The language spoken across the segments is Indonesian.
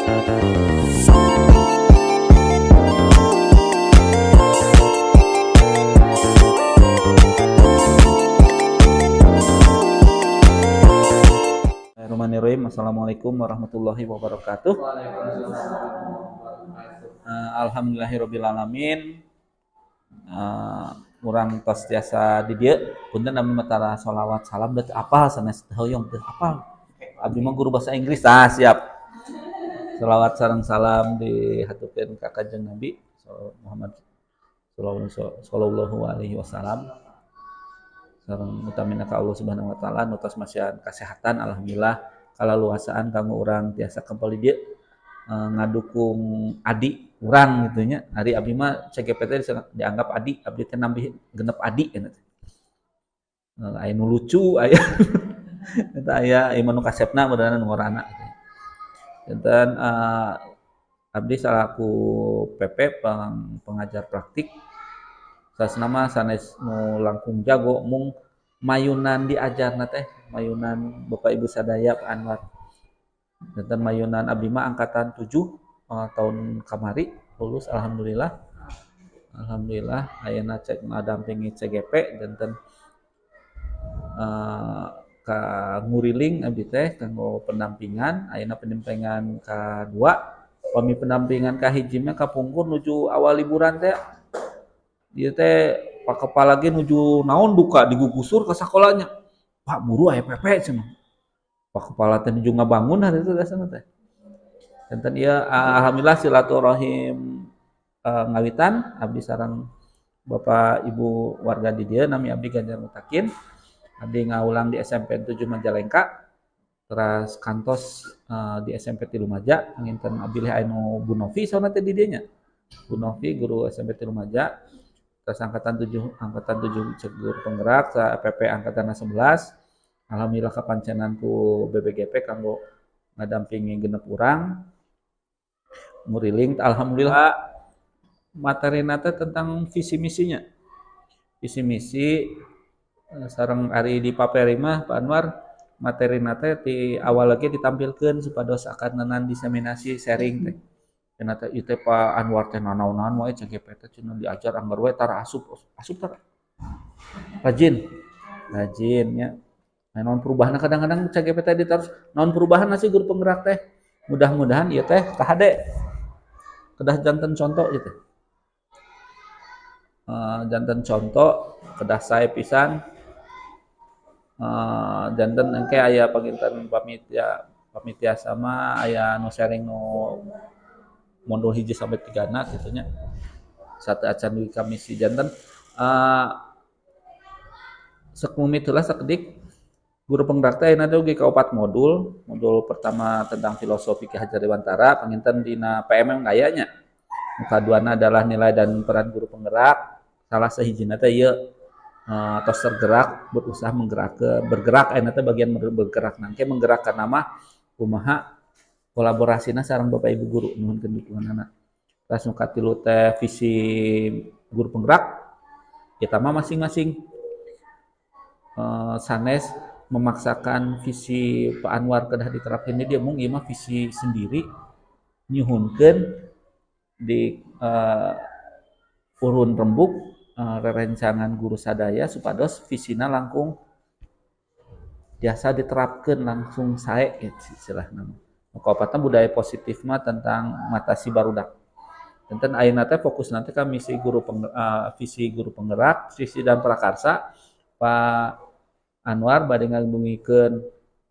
Bismillahirrahmanirrahim. Assalamualaikum warahmatullahi wabarakatuh. Alhamdulillahirobbilalamin. Urang tos tiasa di dieu punten abdi matara sholawat salam teu apal sanes hoyong teu apal. Abdi mah guru bahasa Inggris. Siap. Sholawat sareng salam dihaturkeun ka Kanjeng Nabi Muhammad sallallahu alaihi wasallam. Sareng utamina ka Allah Subhanahu wa taala nu tos masihan kasehatan alhamdulillah kalaluasaan kanggo urang tiasa kembali dieu ngadukung adik urang gitu nya. Ari abdi mah CGPT dianggap adik, abdi teh nambih genep adik cenah. Aya nu lucu aya eta aya nu kasepna mudahan nu ngorana gitu. Dan abdi salaku PP pengajar praktik. Sasna mah sanes nu langkung jago mung mayunan diajarna teh, mayunan Bapak Ibu sadaya Pak Anwar. Dan mayunan abdi mah angkatan 7 tahun kamari lulus alhamdulillah. Alhamdulillah ayeuna cek ngadampingi CGP dan ka nguriling abdi teh kanggo pendampingan. Ayeuna pendampingan kadua, pami pendampingan ka hiji mah kapungkur nuju awal liburan teh. Dia teh Pak Kepala ge nuju naon duka digugusur ke sakolanya. Pak buru aya PP cenah. Pak Kepala teh nuju ngabangun hari itu dasana teh. Enten ieu alhamdulillah silaturahim ngawitan abdi sareng Bapak Ibu warga di dieu nami abdi Ganjar Mutakin. Abdi ngaulang di SMP 7 Majalengka. Terus kantos di SMP 3 Maja nginten abdi anu Bu Novi sauna teh di dieu nya. Bu Novi guru SMP 3 Maja. Terus angkatan 7 cek guru penggerak sa PP angkatan 11. Alhamdulillah kapancenan ku BBGP kanggo ngadampingi genep urang nguriling. Alhamdulillah materina teh tentang visi misinya. Visi misi sareng ari di paperi mah Pak Anwar materina teh di awal lagi ditampilkeun supados akanenan diseminasi sharing teh. Cenah teh ieu teh Pak Anwar teh nanaon-naon wae CGP teh cenah diajar anggar we tara asup tara. Rajin nya. Naon perubahan kadang-kadang CGP teh ditaruh naon perubahan sih guru penggerak teh. Mudah-mudahan ieu teh KHD. Kedah janten contoh ieu teh. Janten contoh kedah sae pisan. Janten engke aya panginten pamitia sama aya nu sharing nu mondol 1 sampai 3 anak gitu nya. Satu acan di komisi janten sakumit heula sakedik guru penggerak teh ayeuna teh oge ka 4 modul. Modul pertama tentang filosofi Ki Hajar Dewantara, panginten dina PMM aya nya. Nu kaduana adalah nilai dan peran guru penggerak. Salah sahijina teh ieu tos tergerak berusaha bergerak ayeuna teh bagian bergerak nangke menggerakkan nama kumaha kolaborasina sareng Bapak Ibu guru nuhunkeun dukunganna. Terus nu katilu teh visi guru penggerak kita mah masing-masing sanes memaksakan visi Pak Anwar kedah diterapkeun di dieu mung ieu mah visi sendiri nyuhunkeun di urun rembuk rerencangan guru sadaya supados visina langkung biasa diterapkeun langsung sae istilahna. Kaopatna budaya positif mah tentang matasi barudak. Tenten ayeuna teh fokusna teh ka misi visi guru penggerak, visi dan prakarsa Pak Anwar bade ngagungikeun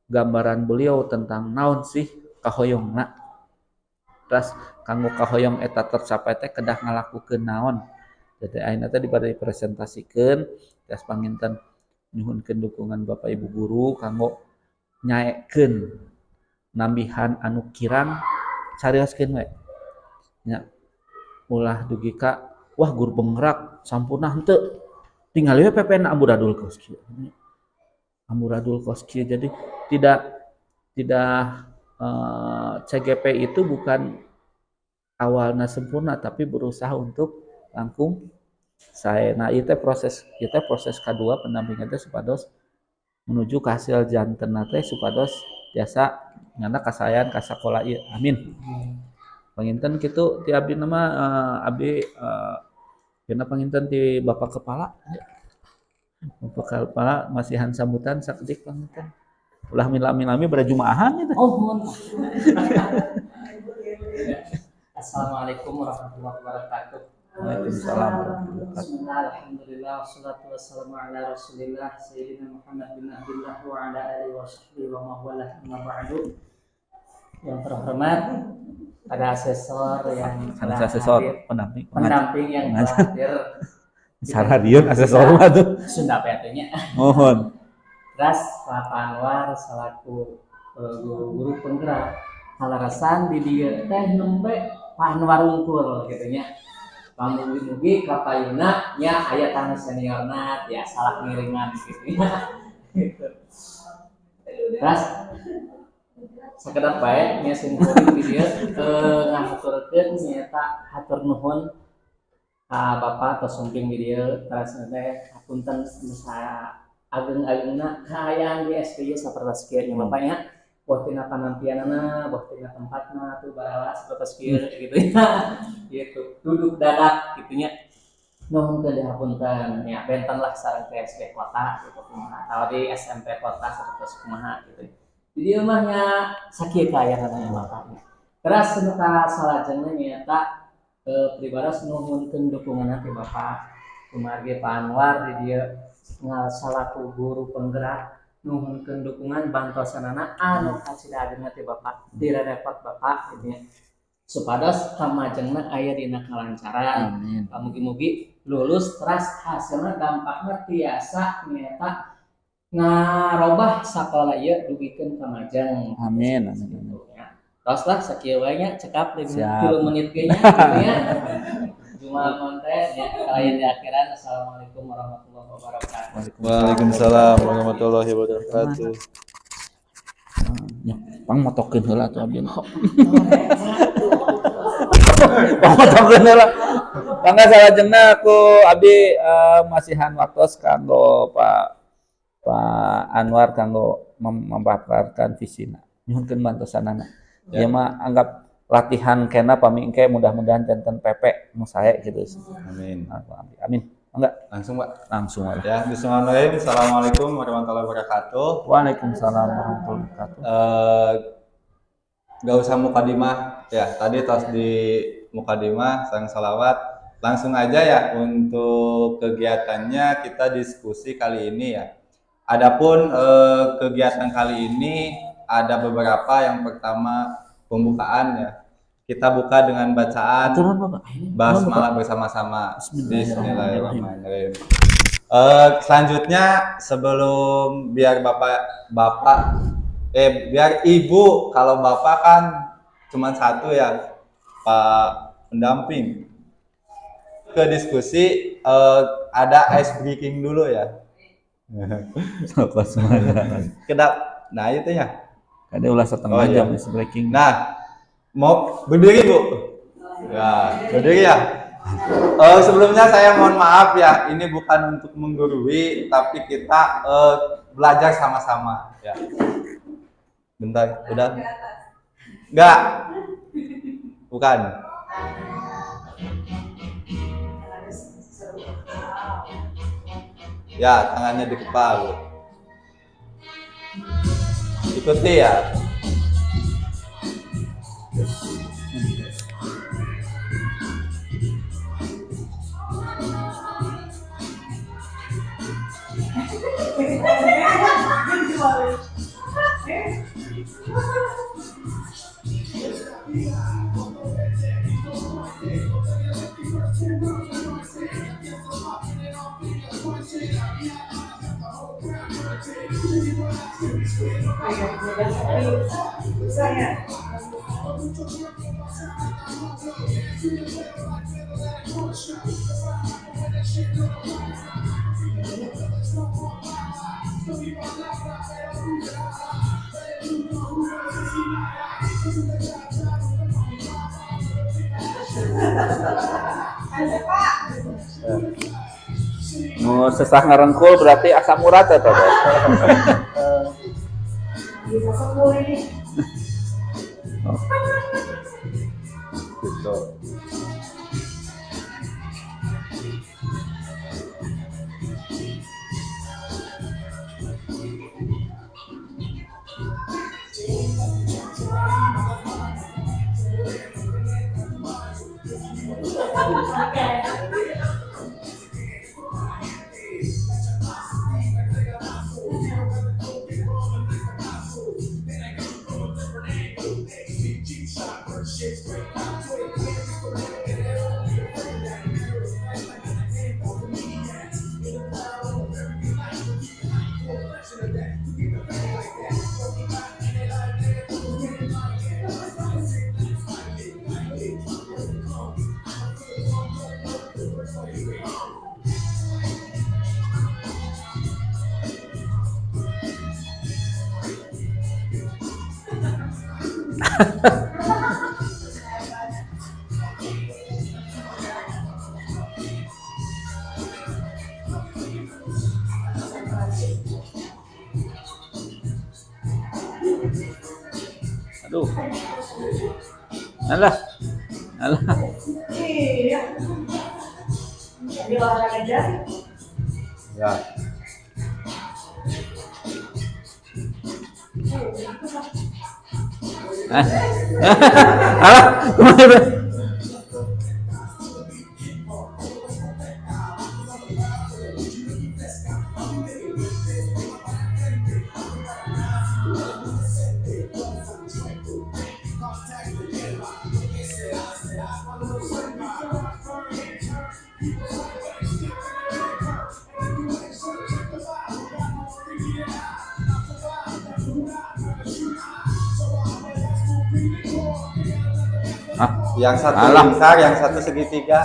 gambaran beliau tentang naon sih kahoyongna. Terus kanggo kahoyong eta tercapai teh kedah ngalakukeun naon. Jadi ayeuna teh dibade presentasikeun gas panginten nyuhunkeun dukungan Bapak Ibu guru kanggo nyaekeun nambihan anu kirang carioskeun we. Nya ulah dugi ka wah guru penggerak sampurna henteu. Tinggal we PPN amburadul koski. Amburadul koski jadi tidak CGP itu bukan awalnya sempurna tapi berusaha untuk langkung sae. Nah, itu proses kedua pendampingan teh supados menuju ke hasil janten teh supados biasa nyana kasayan ka sakola ieu. Amin. Panginten kitu ti abdi nama abdi kena panginten ti Bapak Kepala. Bapak Kepala masihan sambutan sakedik panginten. Ulah milami-milami pada Jumaahan itu. Oh, mohon. Assalamualaikum warahmatullahi wabarakatuh. Waalaikumsalam. Bismillah, alhamdulillah, wassalatu wassalamu ala rasulillah Sayyidina Muhammad bin Abdullah wa ala alihi wa sahbihi wa mawalah amma ba'du. Yang terhormat ada asesor yang pendamping yang hadir. Saradiun asesor mah tuh. Sunda petenya. Mohon. Ras Pak Anwar selaku guru penggerak halarasan di dia teh nembe Pak Anwar unggul gitu nya. Pamugi-mugi kapayuna nya aya tangga seniorna ya salah ngiringan gitu ya. Gitu. Ras sakedap bae nya simkuring di dia ngaturkeun nyaeta hatur nuhun ka Bapak tos sumping di dia teras teh hapunten nusa ageng-agengna kaayaan di SPY saperti sekieu bapaknya buat tina panampianana buat tina tempatna tuh barawa saperti sekieu gitu ya gitu duduk dadak gitunya nuhun teh dihapunten ya benten lah sareng ke SD kota gitu kumaha atau di SMP kota saperti kumaha gitu jadi rumahnya sakieu kaayaan bapaknya teras nu ka salajengna nyaeta pribaras nuhunkeun dukunganna ti Bapak kumargi Pak Anwar di dieu salaku guru penggerak nuhunkeun dukungan bantosanana anu kasidadeuna ti Bapak direrepot Bapak gitu ya supados kamajengna aya dina kalancaran mugi-mugi lulus teras hasilna dampakna tiasa nyaeta ngarobah sakola ieu dugikeun kamajeng Amin. Terus lah sakieu wae nya cekap 3 menit ge nya gitu ya Jumal konten ya kalian di akhiran. Assalamualaikum warahmatullahi wabarakatuh. Waalaikumsalam warahmatullahi wabarakatuh. Ya, pang motokeun heula atuh abdi. Pang motokeun heula. Mangga salajengna aku abdi masihan waktos kanggo Pak Anwar kanggo memaparkan visina. Nyuhunkeun bantosanana. Ya mah anggap latihan kena pamingke mudah-mudahan janten pepe nu sae gitu. Amin. Amin. Enggak Langsung, Pak. langsung aja. Ya, bismillahirrahmanirrahim. Assalamualaikum warahmatullahi wabarakatuh. Waalaikumsalam warahmatullahi wabarakatuh. Gak usah mukadimah ya. Tadi tos di mukadimah sang salawat. Langsung aja ya untuk kegiatannya kita diskusi kali ini ya. Adapun kegiatan kali ini ada beberapa. Yang pertama pembukaan ya. Kita buka dengan bacaan basmalah bersama-sama. Bismillahirrahmanirrahim. Selanjutnya sebelum biar biar ibu, kalau bapak kan cuma satu ya, Pak pendamping. Ke diskusi ada ice breaking dulu ya. Kedap. Nah itu ya. Ada ulah setengah jam ice breaking. Nah, mau berdiri Bu? Ya, berdiri ya. Sebelumnya saya mohon maaf ya, ini bukan untuk menggurui, tapi kita belajar sama-sama. Ya. Bentar, udah? Enggak, bukan. Ya, tangannya di kepala. Ikuti ya. Mau sesah ngarengkul berarti asam urat atau? Bisa sembuh ini. Oh. Gitu. Aduh. Alah. Alah. Ya. Alah. Kemana? Ah, Yang satu alah. lingkar, yang satu segitiga.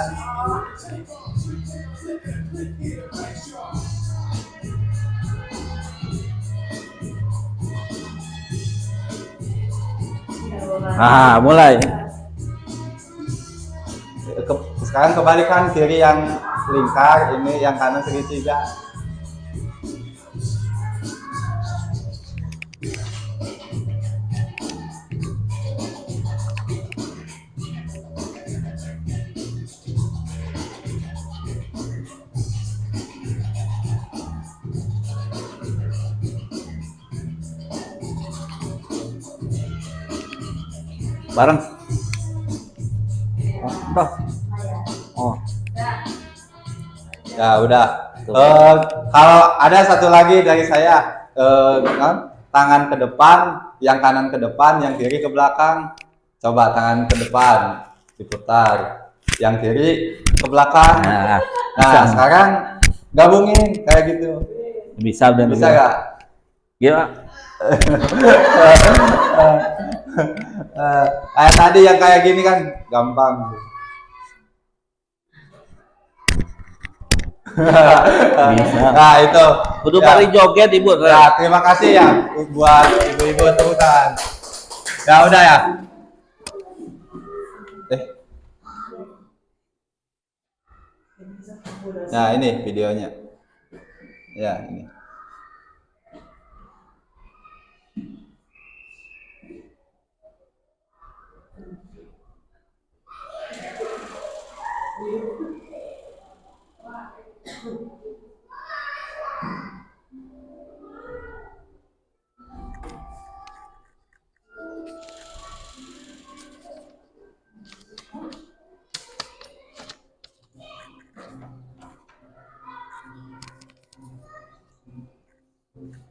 Ah, mulai. Sekarang kebalikan, kiri yang lingkar, ini yang kanan segitiga. Bareng. Oh, entah. Oh, Ya udah. Tuh. Kalau ada satu lagi dari saya, tangan ke depan, yang kanan ke depan, yang kiri ke belakang. Coba tangan ke depan diputar, yang kiri ke belakang. Nah, Nah, sekarang gabungin kayak gitu. bisa udah Bisa nggak? Gila. Kayak tadi yang kayak gini kan gampang. Bisa. Nah itu. Udah Ya. mari joget ibu. Ya, terima kasih ya buat ibu-ibu, tepuk tangan. Ya udah ya. Nah ini videonya. Ya ini.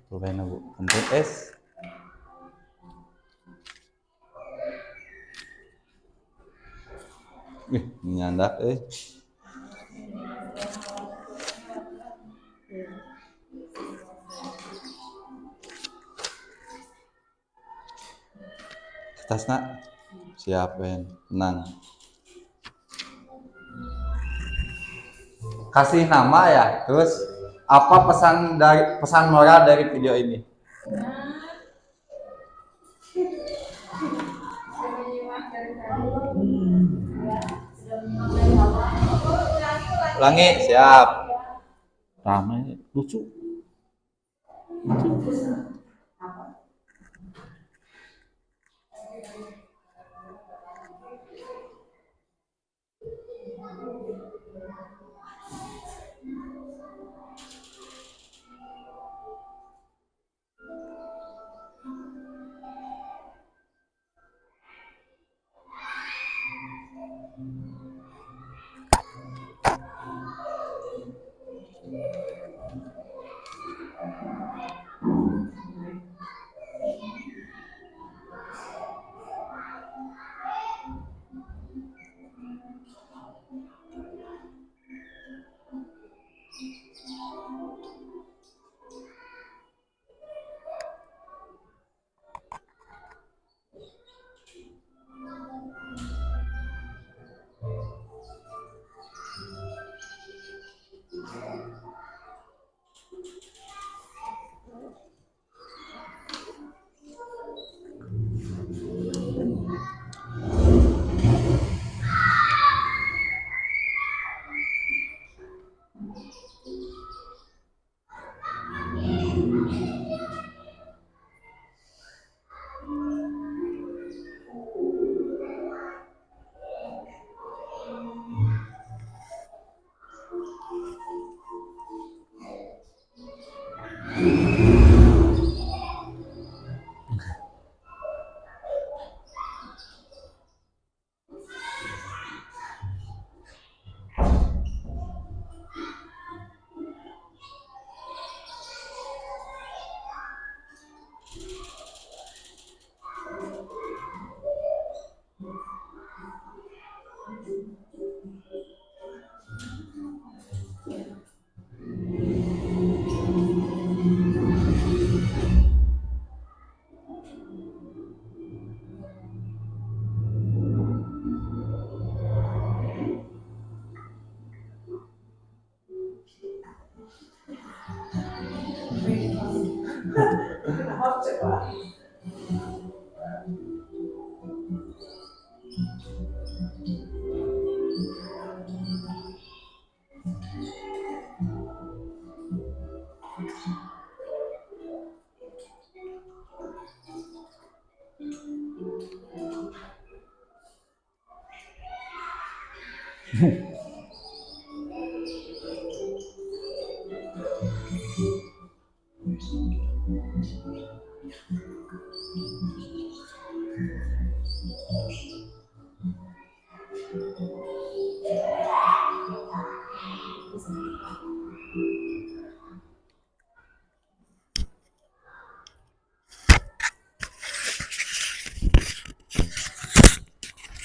Cobain Bu, komplit es. Nyandak Kertas nak, siapin, tenang. Kasih nama ya, terus apa pesan moral dari video ini? Ulangi, siap. Ramai, lucu.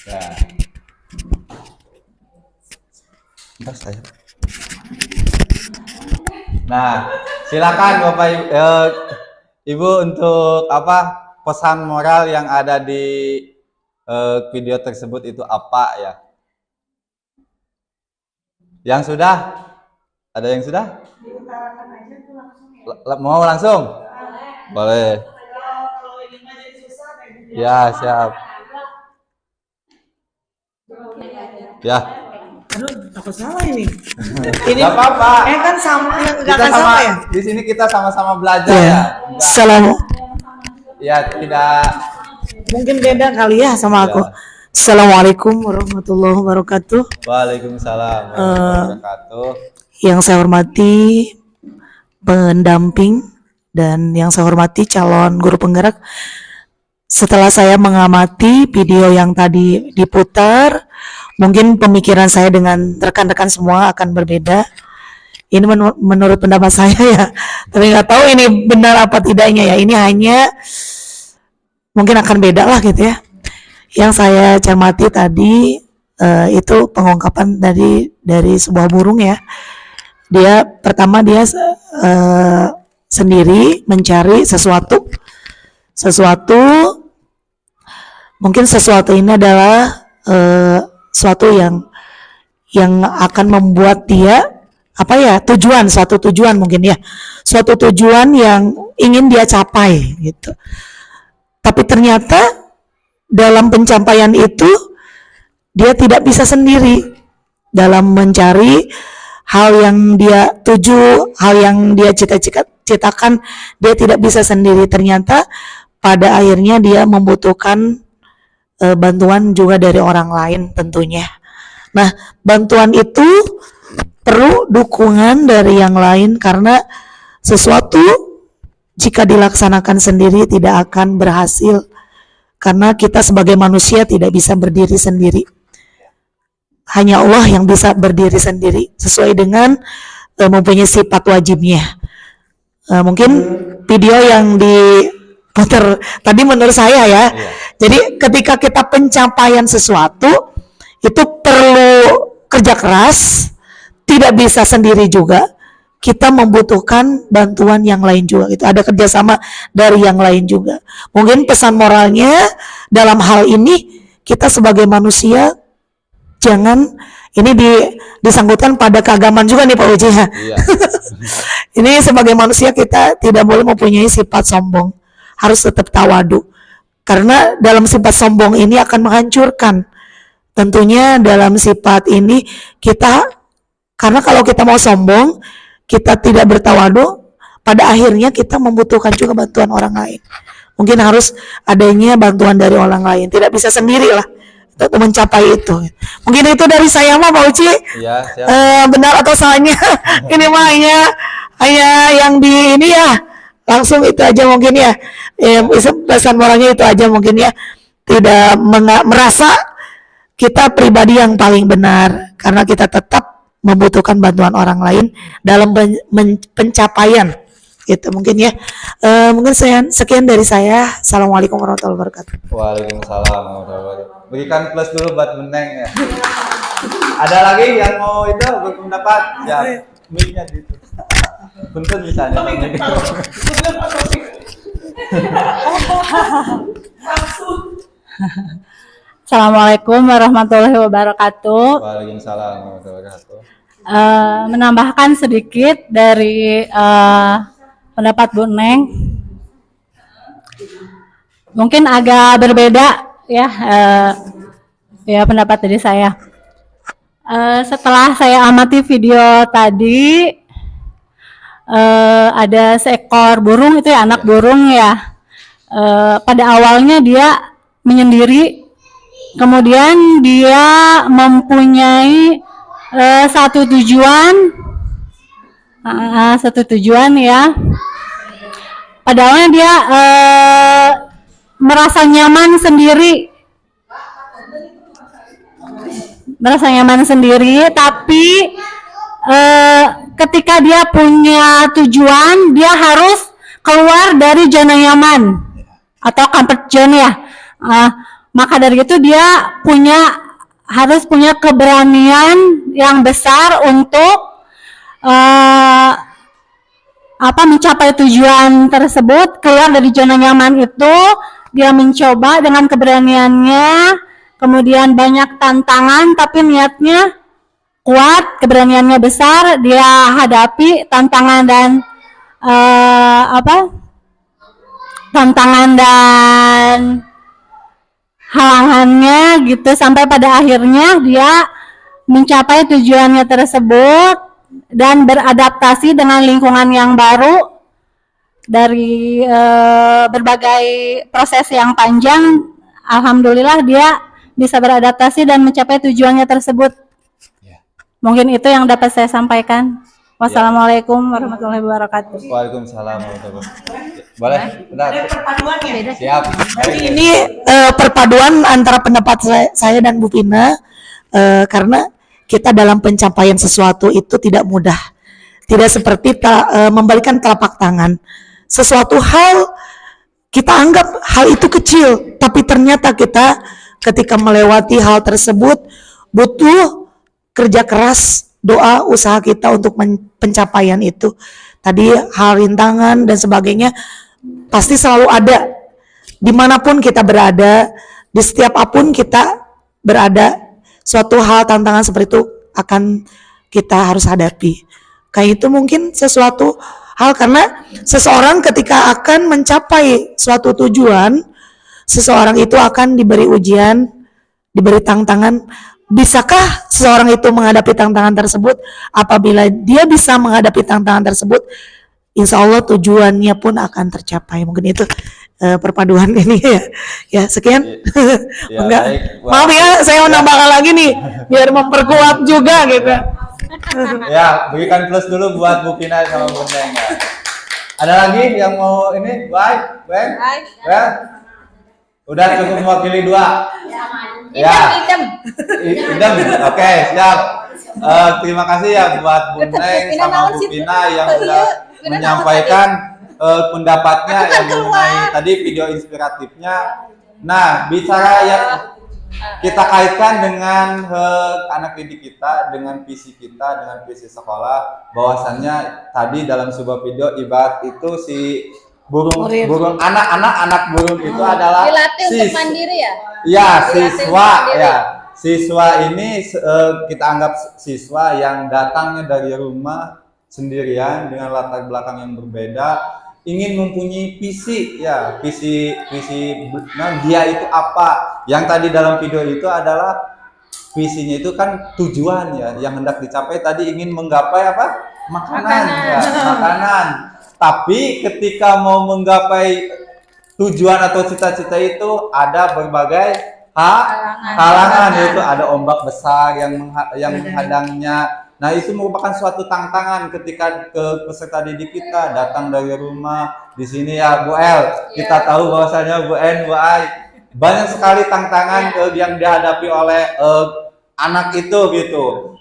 Ya. Ntar saya. Nah, silakan Bapak Ibu untuk apa pesan moral yang ada di video tersebut itu apa ya? Yang sudah? Ada yang sudah? Diutarakan aja tuh langsung ya. Mau langsung? Boleh. Kalau ini mah jadi susah kayak gitu. Ya, siap. Ya. Aduh, apa salah ini? Gak apa-apa. Kan sama yang Kita enggak sama, sama ya? di sini kita sama-sama belajar Iya. ya. Salam. Ya, tidak. Mungkin beda kali ya sama aku. Ya. Assalamualaikum warahmatullahi wabarakatuh. Waalaikumsalam warahmatullahi wabarakatuh. Yang saya hormati pendamping dan yang saya hormati calon guru penggerak. Setelah saya mengamati video yang tadi diputar, mungkin pemikiran saya dengan rekan-rekan semua akan berbeda. Ini menurut pendapat saya ya, tapi nggak tahu ini benar apa tidaknya ya. Ini hanya mungkin akan beda lah gitu ya. Yang saya cermati tadi itu pengungkapan dari sebuah burung ya. Dia pertama sendiri mencari sesuatu. Mungkin sesuatu ini adalah suatu yang akan membuat dia suatu tujuan mungkin ya, suatu tujuan yang ingin dia capai gitu. Tapi ternyata dalam pencapaian itu dia tidak bisa sendiri dalam mencari hal yang dia tuju, hal yang dia cita-citakan, dia tidak bisa sendiri. Ternyata pada akhirnya dia membutuhkan bantuan juga dari orang lain tentunya. Nah, bantuan itu perlu dukungan dari yang lain karena sesuatu jika dilaksanakan sendiri tidak akan berhasil karena kita sebagai manusia tidak bisa berdiri sendiri. Hanya Allah yang bisa berdiri sendiri sesuai dengan mempunyai sifat wajibnya. Mungkin video yang diputar tadi menurut saya ya. Jadi ketika kita pencapaian sesuatu itu perlu kerja keras, tidak bisa sendiri juga. Kita membutuhkan bantuan yang lain juga. Itu ada kerjasama dari yang lain juga. Mungkin pesan moralnya dalam hal ini kita sebagai manusia jangan ini disangkutkan pada keagamaan juga nih Pak Uji ya. Iya. Ini sebagai manusia kita tidak boleh mempunyai sifat sombong, harus tetap tawadu. Karena dalam sifat sombong ini akan menghancurkan. Tentunya dalam sifat ini kita, karena kalau kita mau sombong, kita tidak bertawadu, pada akhirnya kita membutuhkan juga bantuan orang lain. Mungkin harus adanya bantuan dari orang lain, tidak bisa sendiri lah untuk mencapai itu. Mungkin itu dari saya mah Pak Uci. Iya, siap. Benar atau salahnya ini mah hanya yang di ini ya, langsung itu aja mungkin ya. Pesan moralnya itu aja mungkin ya, tidak merasa kita pribadi yang paling benar karena kita tetap membutuhkan bantuan orang lain dalam pencapaian itu mungkin ya. Mungkin sekian dari saya. Assalamualaikum warahmatullahi wabarakatuh. Waalaikumsalam warahmatullahi wabarakatuh. Berikan plus dulu buat Meneng ya. Ada lagi yang mau itu berpendapat? Ya, mic-nya gitu. Punten misalnya. Assalamualaikum warahmatullahi wabarakatuh. Waalaikumsalam warahmatullahi wabarakatuh. Menambahkan sedikit dari pendapat Bu Neng, mungkin agak berbeda ya, ya pendapat dari saya. Setelah saya amati video tadi, ada seekor burung itu ya, anak burung ya. Pada awalnya dia menyendiri, kemudian dia mempunyai satu tujuan ya. Pada awalnya dia merasa nyaman sendiri, tapi ketika dia punya tujuan, dia harus keluar dari zona nyaman atau comfort zone ya. Maka dari itu dia harus punya keberanian yang besar untuk mencapai tujuan tersebut. Keluar dari zona nyaman itu dia mencoba dengan keberaniannya, kemudian banyak tantangan tapi niatnya kuat, keberaniannya besar, dia hadapi tantangan dan halangannya gitu, sampai pada akhirnya dia mencapai tujuannya tersebut dan beradaptasi dengan lingkungan yang baru dari berbagai proses yang panjang. Alhamdulillah dia bisa beradaptasi dan mencapai tujuannya tersebut. Mungkin itu yang dapat saya sampaikan. Wassalamualaikum warahmatullahi wabarakatuh. Waalaikumsalam warahmatullahi wabarakatuh. Boleh? Bentar. Siap. Ini perpaduan antara pendapat saya dan Bu Pina, karena kita dalam pencapaian sesuatu itu tidak mudah. Tidak seperti membalikan telapak tangan. Sesuatu hal kita anggap hal itu kecil, tapi ternyata kita ketika melewati hal tersebut butuh kerja keras, doa, usaha kita untuk pencapaian itu. Tadi hal rintangan dan sebagainya pasti selalu ada dimanapun kita berada, di setiap apapun kita berada, suatu hal tantangan seperti itu akan kita harus hadapi. Kayak itu mungkin sesuatu hal, karena seseorang ketika akan mencapai suatu tujuan, seseorang itu akan diberi ujian, diberi tantangan. Bisakah seseorang itu menghadapi tantangan tersebut? Apabila dia bisa menghadapi tantangan tersebut, insya Allah tujuannya pun akan tercapai. Mungkin itu perpaduan ini ya. Ya, sekian. Ya, Enggak. baik. Maaf ya, saya mau nambahkan lagi nih biar memperkuat juga gitu. Ya, berikan plus dulu buat Bu Pina sama Bu Neng. Ya. Ada lagi yang mau ini? Baik, Ben? Ben? Udah cukup mewakili 2. Ya. Idem. Oke, siap. Terima kasih ya buat Bu Neng sama Bu Pina yang udah menyampaikan pendapatnya yang mengenai tadi video inspiratifnya. Nah, bicara yang kita kaitkan dengan anak didik kita, dengan visi kita, dengan visi sekolah, bahwasannya tadi dalam sebuah video ibarat itu si burung anak burung itu adalah dilatih untuk mandiri ya? Ya, Dilatih siswa mandiri. ya. Siswa ini kita anggap siswa yang datangnya dari rumah sendirian dengan latar belakang yang berbeda, ingin mempunyai visi ya, visi nah dia itu apa? Yang tadi dalam video itu adalah visinya itu kan tujuan ya, yang hendak dicapai tadi ingin menggapai apa? Makanan. Ya, makanan. Tapi ketika mau menggapai tujuan atau cita-cita itu ada berbagai halangan, yaitu ada ombak besar yang menghadangnya. Nah, itu merupakan suatu tantangan ketika peserta didik kita datang dari rumah. Di sini ya Bu El, kita tahu bahwasanya Bu En, Bu Ai, banyak sekali tantangan yang dihadapi oleh anak itu gitu.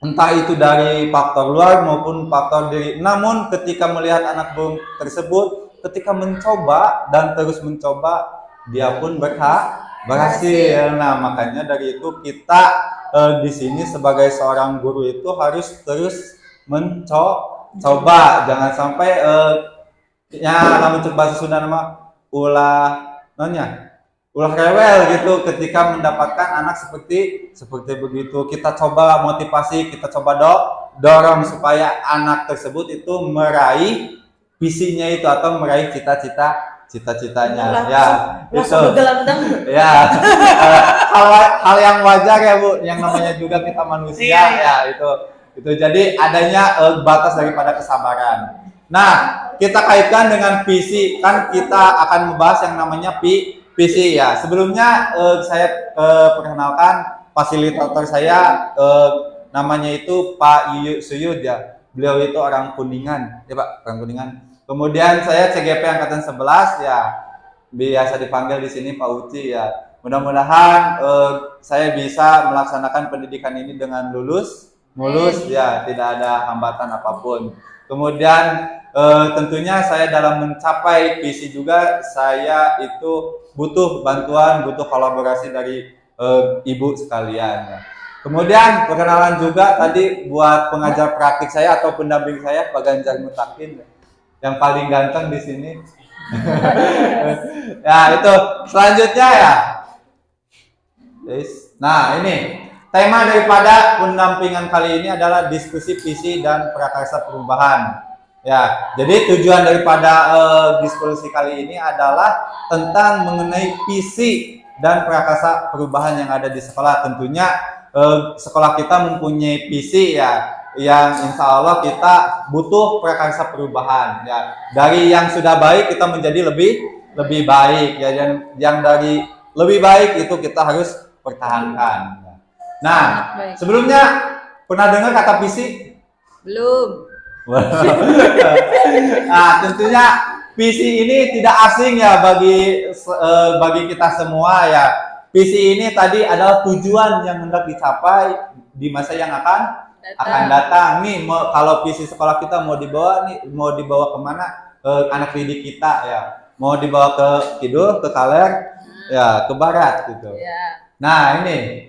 Entah itu dari faktor luar maupun faktor diri. Namun ketika melihat anak burung tersebut, ketika mencoba dan terus mencoba, dia pun berhasil. Nah, makanya dari itu kita di sini sebagai seorang guru itu harus terus mencoba, jangan sampai ya lamun cek bahasa Sunda nama ulah rewel gitu ketika mendapatkan anak seperti begitu. Kita coba motivasi, kita coba dorong supaya anak tersebut itu meraih visinya itu atau meraih cita-citanya ya itu ya hal yang wajar ya Bu, yang namanya juga kita manusia ya itu jadi adanya batas daripada kesabaran. Nah, kita kaitkan dengan visi, kan kita akan membahas yang namanya visi ya. Sebelumnya saya perkenalkan fasilitator saya, namanya itu Pak Suyud ya. Beliau itu orang Kuningan ya Pak, orang Kuningan. Kemudian saya CGP angkatan 11 ya, biasa dipanggil di sini Pak Uci ya. Mudah-mudahan saya bisa melaksanakan pendidikan ini dengan mulus ya, tidak ada hambatan apapun. Kemudian tentunya saya dalam mencapai visi juga saya itu butuh bantuan, butuh kolaborasi dari ibu sekalian ya. Kemudian perkenalan juga tadi buat pengajar praktik saya atau pendamping saya Pak Ganjar Mutakin yang paling ganteng di sini. Ya itu selanjutnya ya. Nah ini tema daripada pendampingan kali ini adalah diskusi visi dan prakarsa perubahan. Ya, jadi tujuan daripada diskusi kali ini adalah tentang mengenai visi dan prakarsa perubahan yang ada di sekolah. Tentunya sekolah kita mempunyai visi ya, yang insya Allah kita butuh prakarsa perubahan ya. Dari yang sudah baik kita menjadi lebih baik ya, dan yang dari lebih baik itu kita harus pertahankan. Nah, sebelumnya pernah dengar kata visi? Belum. Nah, tentunya visi ini tidak asing ya bagi kita semua ya. Visi ini tadi adalah tujuan yang hendak dicapai di masa yang akan datang. Nih, kalau visi sekolah kita mau dibawa kemana? Anak didik kita ya. Mau dibawa ke kidul, ke kaler, ya ke barat gitu. Nah ini.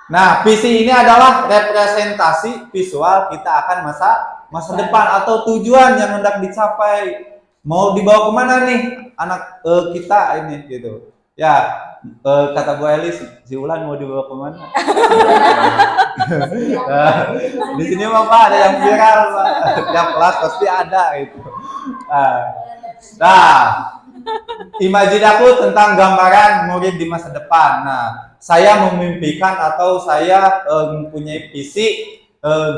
Nah, visi ini adalah representasi visual kita akan masa depan atau tujuan yang hendak dicapai. Mau dibawa kemana nih anak kita ini gitu. Ya, kata Bu Eli, si Ulan mau dibawa kemana? Di sini mah Pak ada yang viral Pak. Tiap kelas pasti ada gitu. Nah, imajinaku tentang gambaran murid di masa depan. Nah, saya memimpikan atau saya mempunyai visi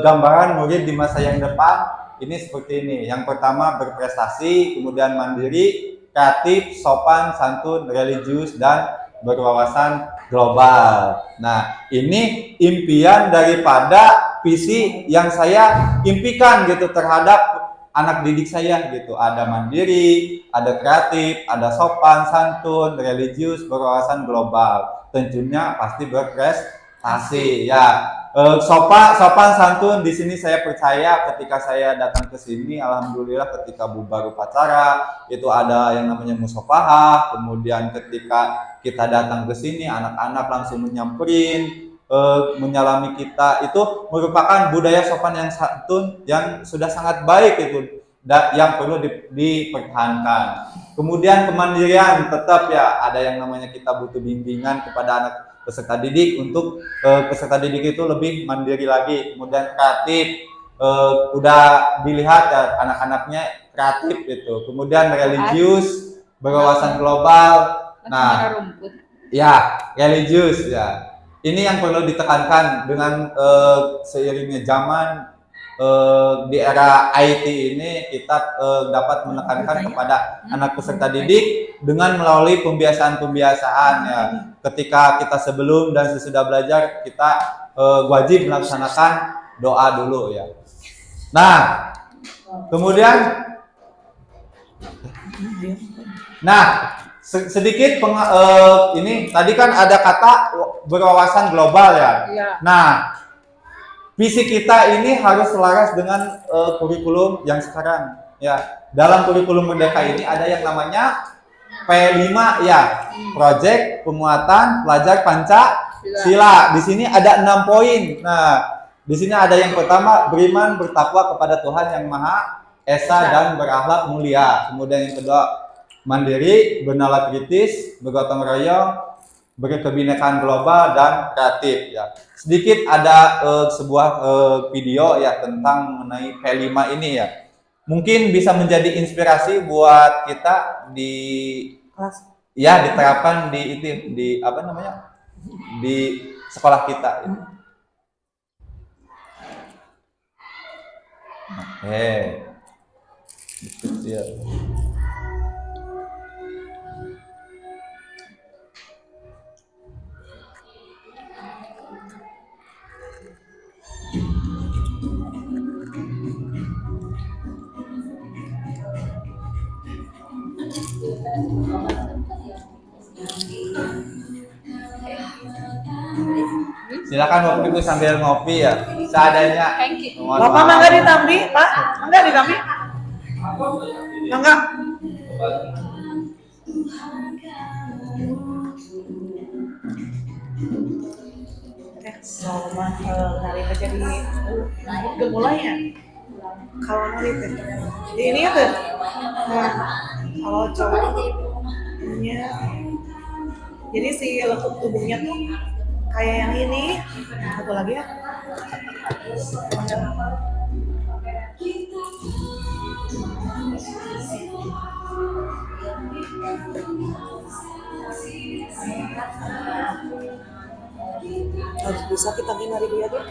gambaran murid di masa yang depan ini seperti ini. Yang pertama berprestasi, kemudian mandiri, kreatif, sopan, santun, religius, dan berwawasan global. Nah, ini impian daripada visi yang saya impikan gitu terhadap anak didik saya gitu. Ada mandiri, ada kreatif, ada sopan, santun, religius, berwawasan global. Tentunya pasti berprestasi ya. Sopan santun di sini saya percaya ketika saya datang ke sini, alhamdulillah ketika bubar upacara itu ada yang namanya musafahah. Kemudian ketika kita datang ke sini, anak-anak langsung menyamperin, menyalami kita. Itu merupakan budaya sopan yang santun yang sudah sangat baik itu, yang perlu dipertahankan. Kemudian kemandirian tetap ya, ada yang namanya kita butuh bimbingan kepada anak peserta didik untuk peserta didik itu lebih mandiri lagi. Kemudian kreatif, udah dilihat ya anak-anaknya kreatif itu. Kemudian religius, berwawasan global. Nah, ya religius ya. Ini yang perlu ditekankan dengan seiringnya zaman di era IT ini, kita dapat menekankan kepada anak peserta didik dengan melalui pembiasaan-pembiasaan ya. Ketika kita sebelum dan sesudah belajar, kita wajib melaksanakan doa dulu ya. Nah, kemudian sedikit ini tadi kan ada kata berwawasan global ya. Nah, visi kita ini harus selaras dengan kurikulum yang sekarang ya. Dalam kurikulum Merdeka ini ada yang namanya P5 ya, Project Penguatan Pelajar Pancasila. Di sini ada 6 poin. Nah, di sini ada yang pertama, beriman bertakwa kepada Tuhan yang Maha Esa dan berakhlak mulia. Kemudian yang kedua, mandiri, bernalar kritis, bergotong royong, berkebinekaan global, dan kreatif ya. Sedikit ada sebuah video ya tentang mengenai P5 ini ya. Mungkin bisa menjadi inspirasi buat kita di kelas ya, diterapkan di itu, di apa namanya, di sekolah kita ya. Kecil. Silakan Bapak Ibu sambil ngopi ya, seadanya. Bapak mangga ditambi, Pak? Mangga ditambi? Mangga. Sama nari jadi gemulai ya. Kalau nari teh, ini ya tuh. Nah, kalau cowoknya, jadi si lekuk tubuhnya tuh kayak yang ini. Satu lagi ya. Harus bisa kita nari dia tuh.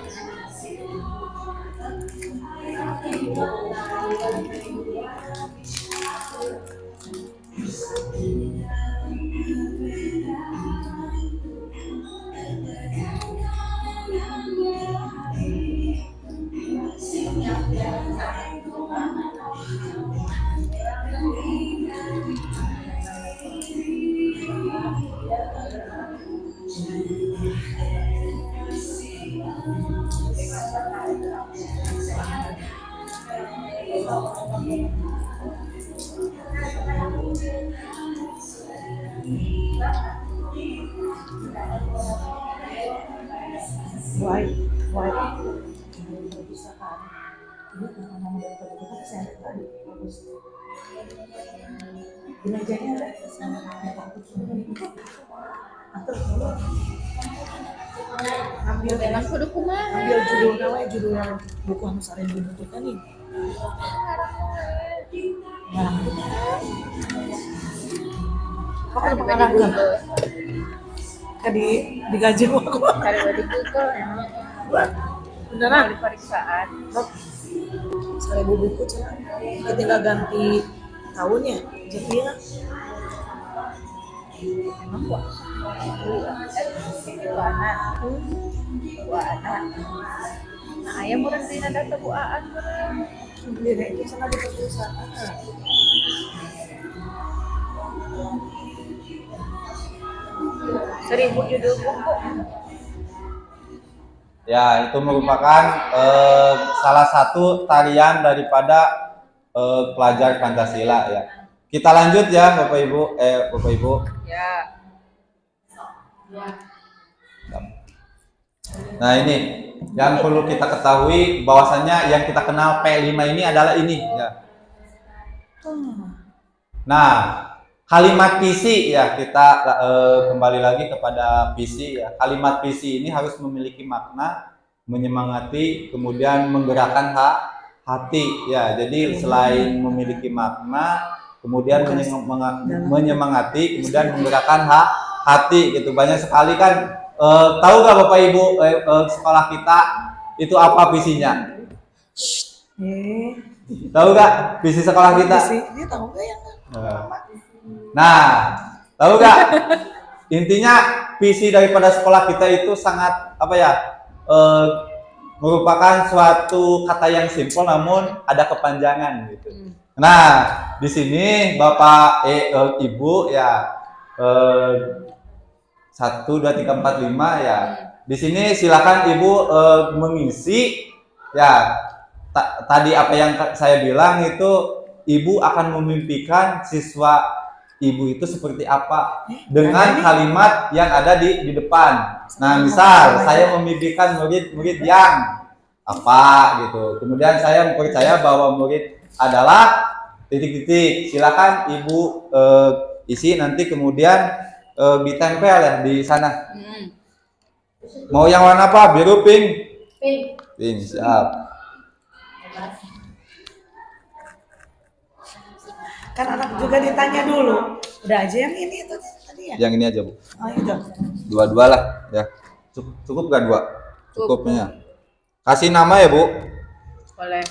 Ambil judul namanya, judul yang buku anu sare dibutuhkan nih. Apa pengarangkan? Digaji aku. Cari di Google Beneran? pemeriksaan. 1000 buku cina. Tinggal ganti tahunnya. Jadi ya, Emang gua dua anak. Dua anak. Nah, ayam murah sih ada kebuaan murah. beda itu sangat di perusahaan. Seribu judul buku. Ya, itu merupakan salah satu tarian daripada pelajar Pancasila ya. Kita lanjut ya, Bapak Ibu. Ya. Nah, ini yang perlu kita ketahui bahwasannya yang kita kenal P5 ini adalah ini ya. Nah, kalimat visi ya, kita kembali lagi kepada visi ya. Kalimat visi ini harus memiliki makna, menyemangati, kemudian menggerakkan hati ya. Jadi selain memiliki makna, kemudian menyemangati, kemudian menggerakkan hati gitu. Banyak sekali kan. Tahu nggak Bapak Ibu sekolah kita itu apa visinya? Tahu nggak visi sekolah kita? Ini tahu nggak yang Nah, tahu nggak? Intinya visi daripada sekolah kita itu sangat apa ya? Merupakan suatu kata yang simpel namun ada kepanjangan gitu. Nah, di sini Bapak Ibu ya 1, 2, 3, 4, 5 ya. Di sini silakan Ibu mengisi ya. Tadi apa yang saya bilang itu Ibu akan memimpikan siswa Ibu itu seperti apa dengan kalimat yang ada di depan. Nah, misal saya memimpikan murid-murid yang apa gitu. Kemudian saya percaya bahwa murid adalah titik-titik. Silakan Ibu isi nanti kemudian ditempel ya di sana. Mau yang warna apa? Biru, pink? Pink, siap. kan anak juga ditanya dulu. Udah aja yang ini itu tadi ya. Yang ini aja, Bu. Oh itu. Dua-dua lah ya. Cukup gak dua? Cukupnya. Kasih nama ya, Bu. Boleh.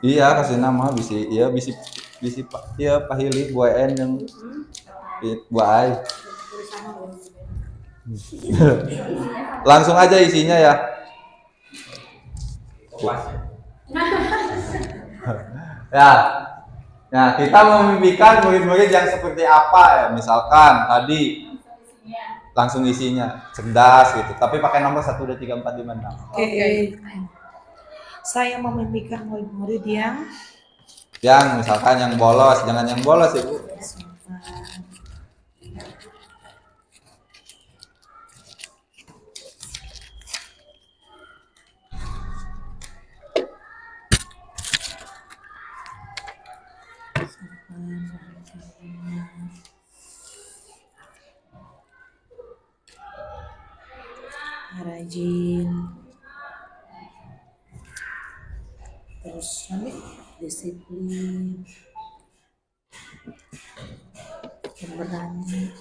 Iya, kasih nama bisi. Iya, bisi Pak. Iya, Pak Hili, Bu En yang Bu Ai. Langsung aja isinya ya. Ya. Nah, kita memimpikan murid-murid yang seperti apa ya? Misalkan tadi langsung isinya cerdas gitu. Tapi pakai nomor 1, 2, 3, 4, 5, 6. Oke. Saya memimpikan murid-murid yang Misalkan yang bolos, jangan yang bolos Ibu. rajin, terus nanti disiplin, berani.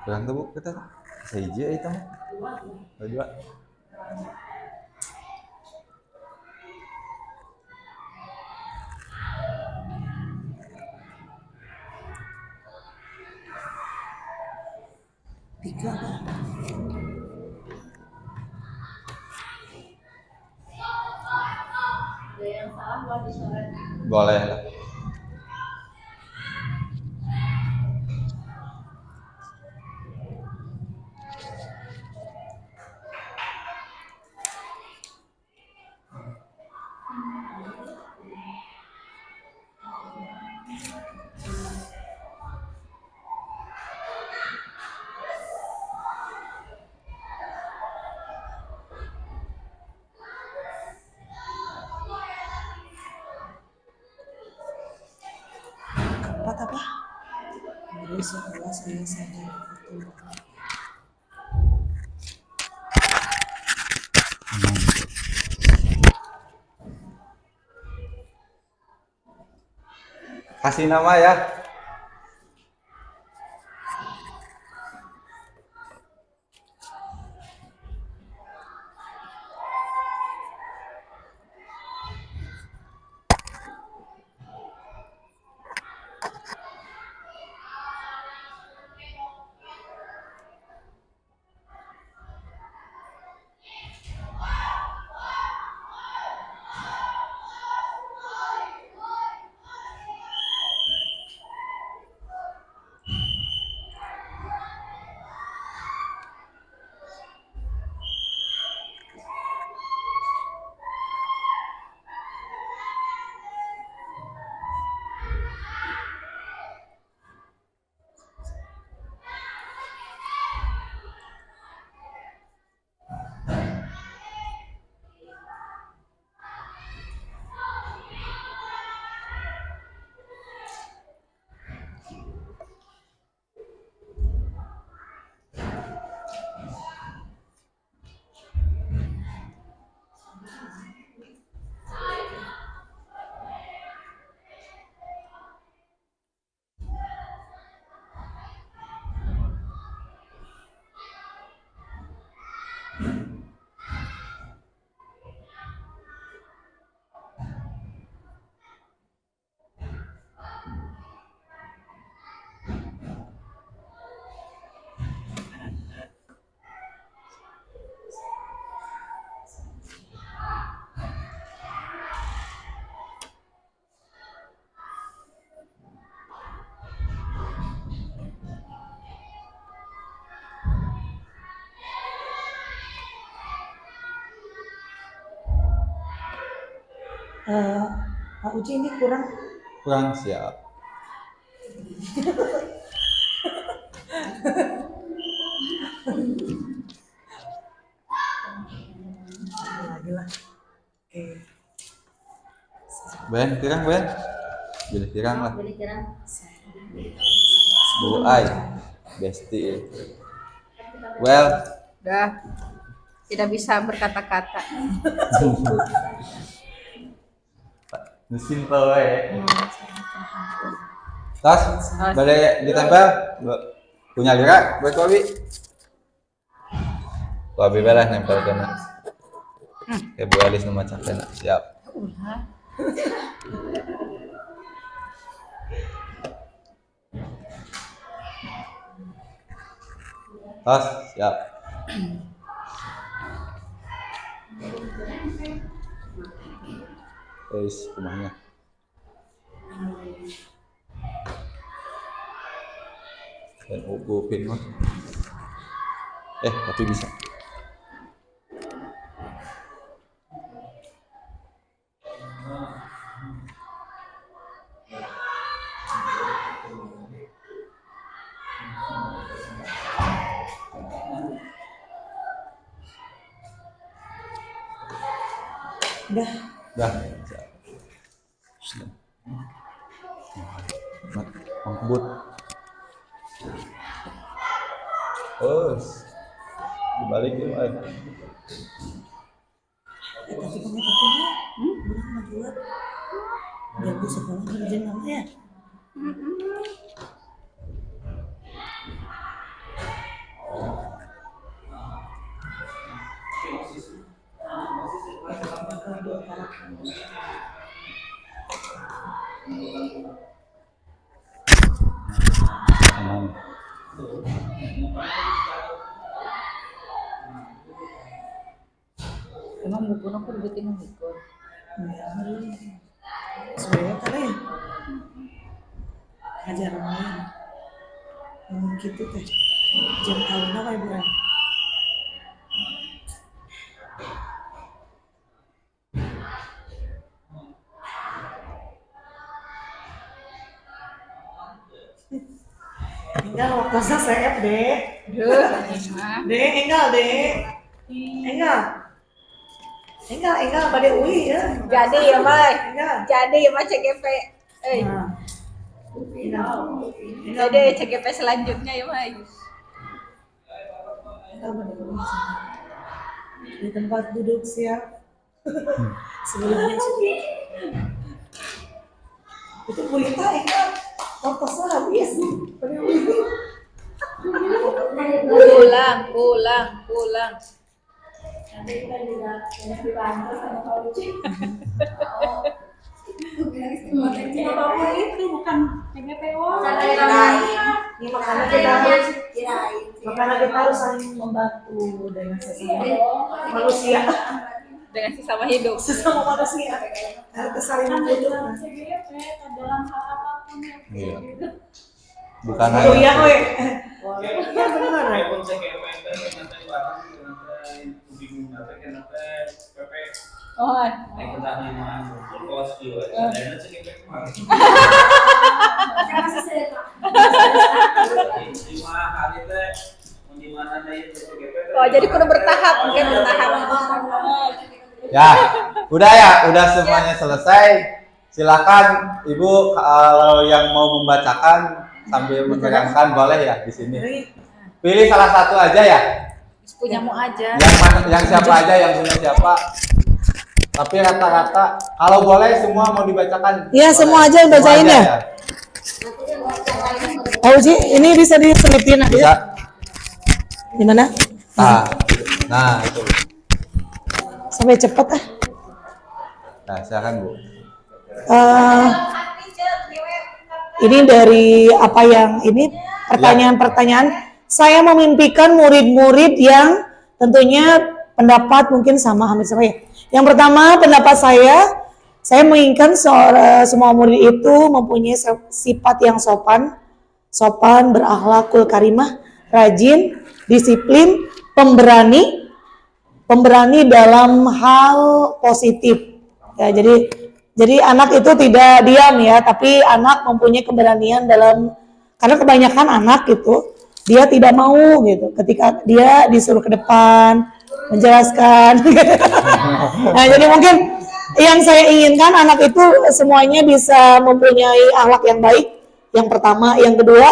Berang tuh Bu, kita seija itu mah. Dua. Tiga. Boleh lah. Dapat apa? Baru setelah saya sadar betul. Kasih nama ya. Pak Uji ini kurang. Kurang siap. Lagi lah. Oke. Ben, kirang Ben. Pilih kirang lah. Boleh kirang. Bu Ai. Besti. Well, Udah tidak bisa berkata-kata. simple wae. Tas, boleh ditempel? Punya lira buat Wabi? Wabi belah nempel kena. Kayak Bu Elis nama cakena. Siap. Tas, siap. Guys, rumahnya. Dan upin mah. Tapi bisa. Udah. Dah. Mang kebut. Dibalikin aja. Tapi kamu bulan buat. Biar bisa sekolah kerjaan kamu ya. Aman. Emang buku aku bikin ikut. Sebenarnya kan ya. Ngajar lain. Ngomong gitu teh. Jam tahun apa ibu Ran? Enggak, waktu saya dek. Dek, enggak. Enggak, pada UI ya. Jadi ya, Mai. Enggak. Jadi ya, Mas CGP. Nah, Jadi CGP selanjutnya ya Mai. Di tempat duduk siap. Sebelumnya cukup. Itu berita ya. Ongkosnya habis. Pulang. Itu bukan PGPO. Makanya kita harus saling membantu dengan sesama manusia, Dengan sesama hidup. sesama manusia. Harus saling membutuhkan. Dalam hal apapun yang Iya. Bukan Oh iya, hanya weh. Iya benar. Oh, oh jadi kudu bertahap, mungkin bertahap. ya, udah semuanya selesai. Silakan Ibu kalau yang mau membacakan sambil menerangkan boleh ya di sini. Pilih salah satu aja ya. Punyamu aja. Yang siapa aja, yang punya siapa. Tapi rata-rata kalau boleh semua mau dibacakan. Iya, Boleh. semua aja yang bacain Semua aja ya? Oh Ji, ini bisa diselipin aja. Bisa. Gimana? Nah itu. Sampai cepet ah. Nah silakan Bu. Ini dari apa yang ini pertanyaan-pertanyaan. Saya memimpikan murid-murid yang tentunya pendapat mungkin sama hampir sama ya. Yang pertama pendapat saya menginginkan semua murid itu mempunyai sifat yang sopan, berakhlakul karimah, rajin, disiplin, pemberani dalam hal positif. Ya, jadi anak itu tidak diam ya, tapi anak mempunyai keberanian karena kebanyakan anak itu dia tidak mau gitu ketika dia disuruh ke depan menjelaskan. Nah, jadi mungkin yang saya inginkan anak itu semuanya bisa mempunyai akhlak yang baik. Yang pertama, yang kedua,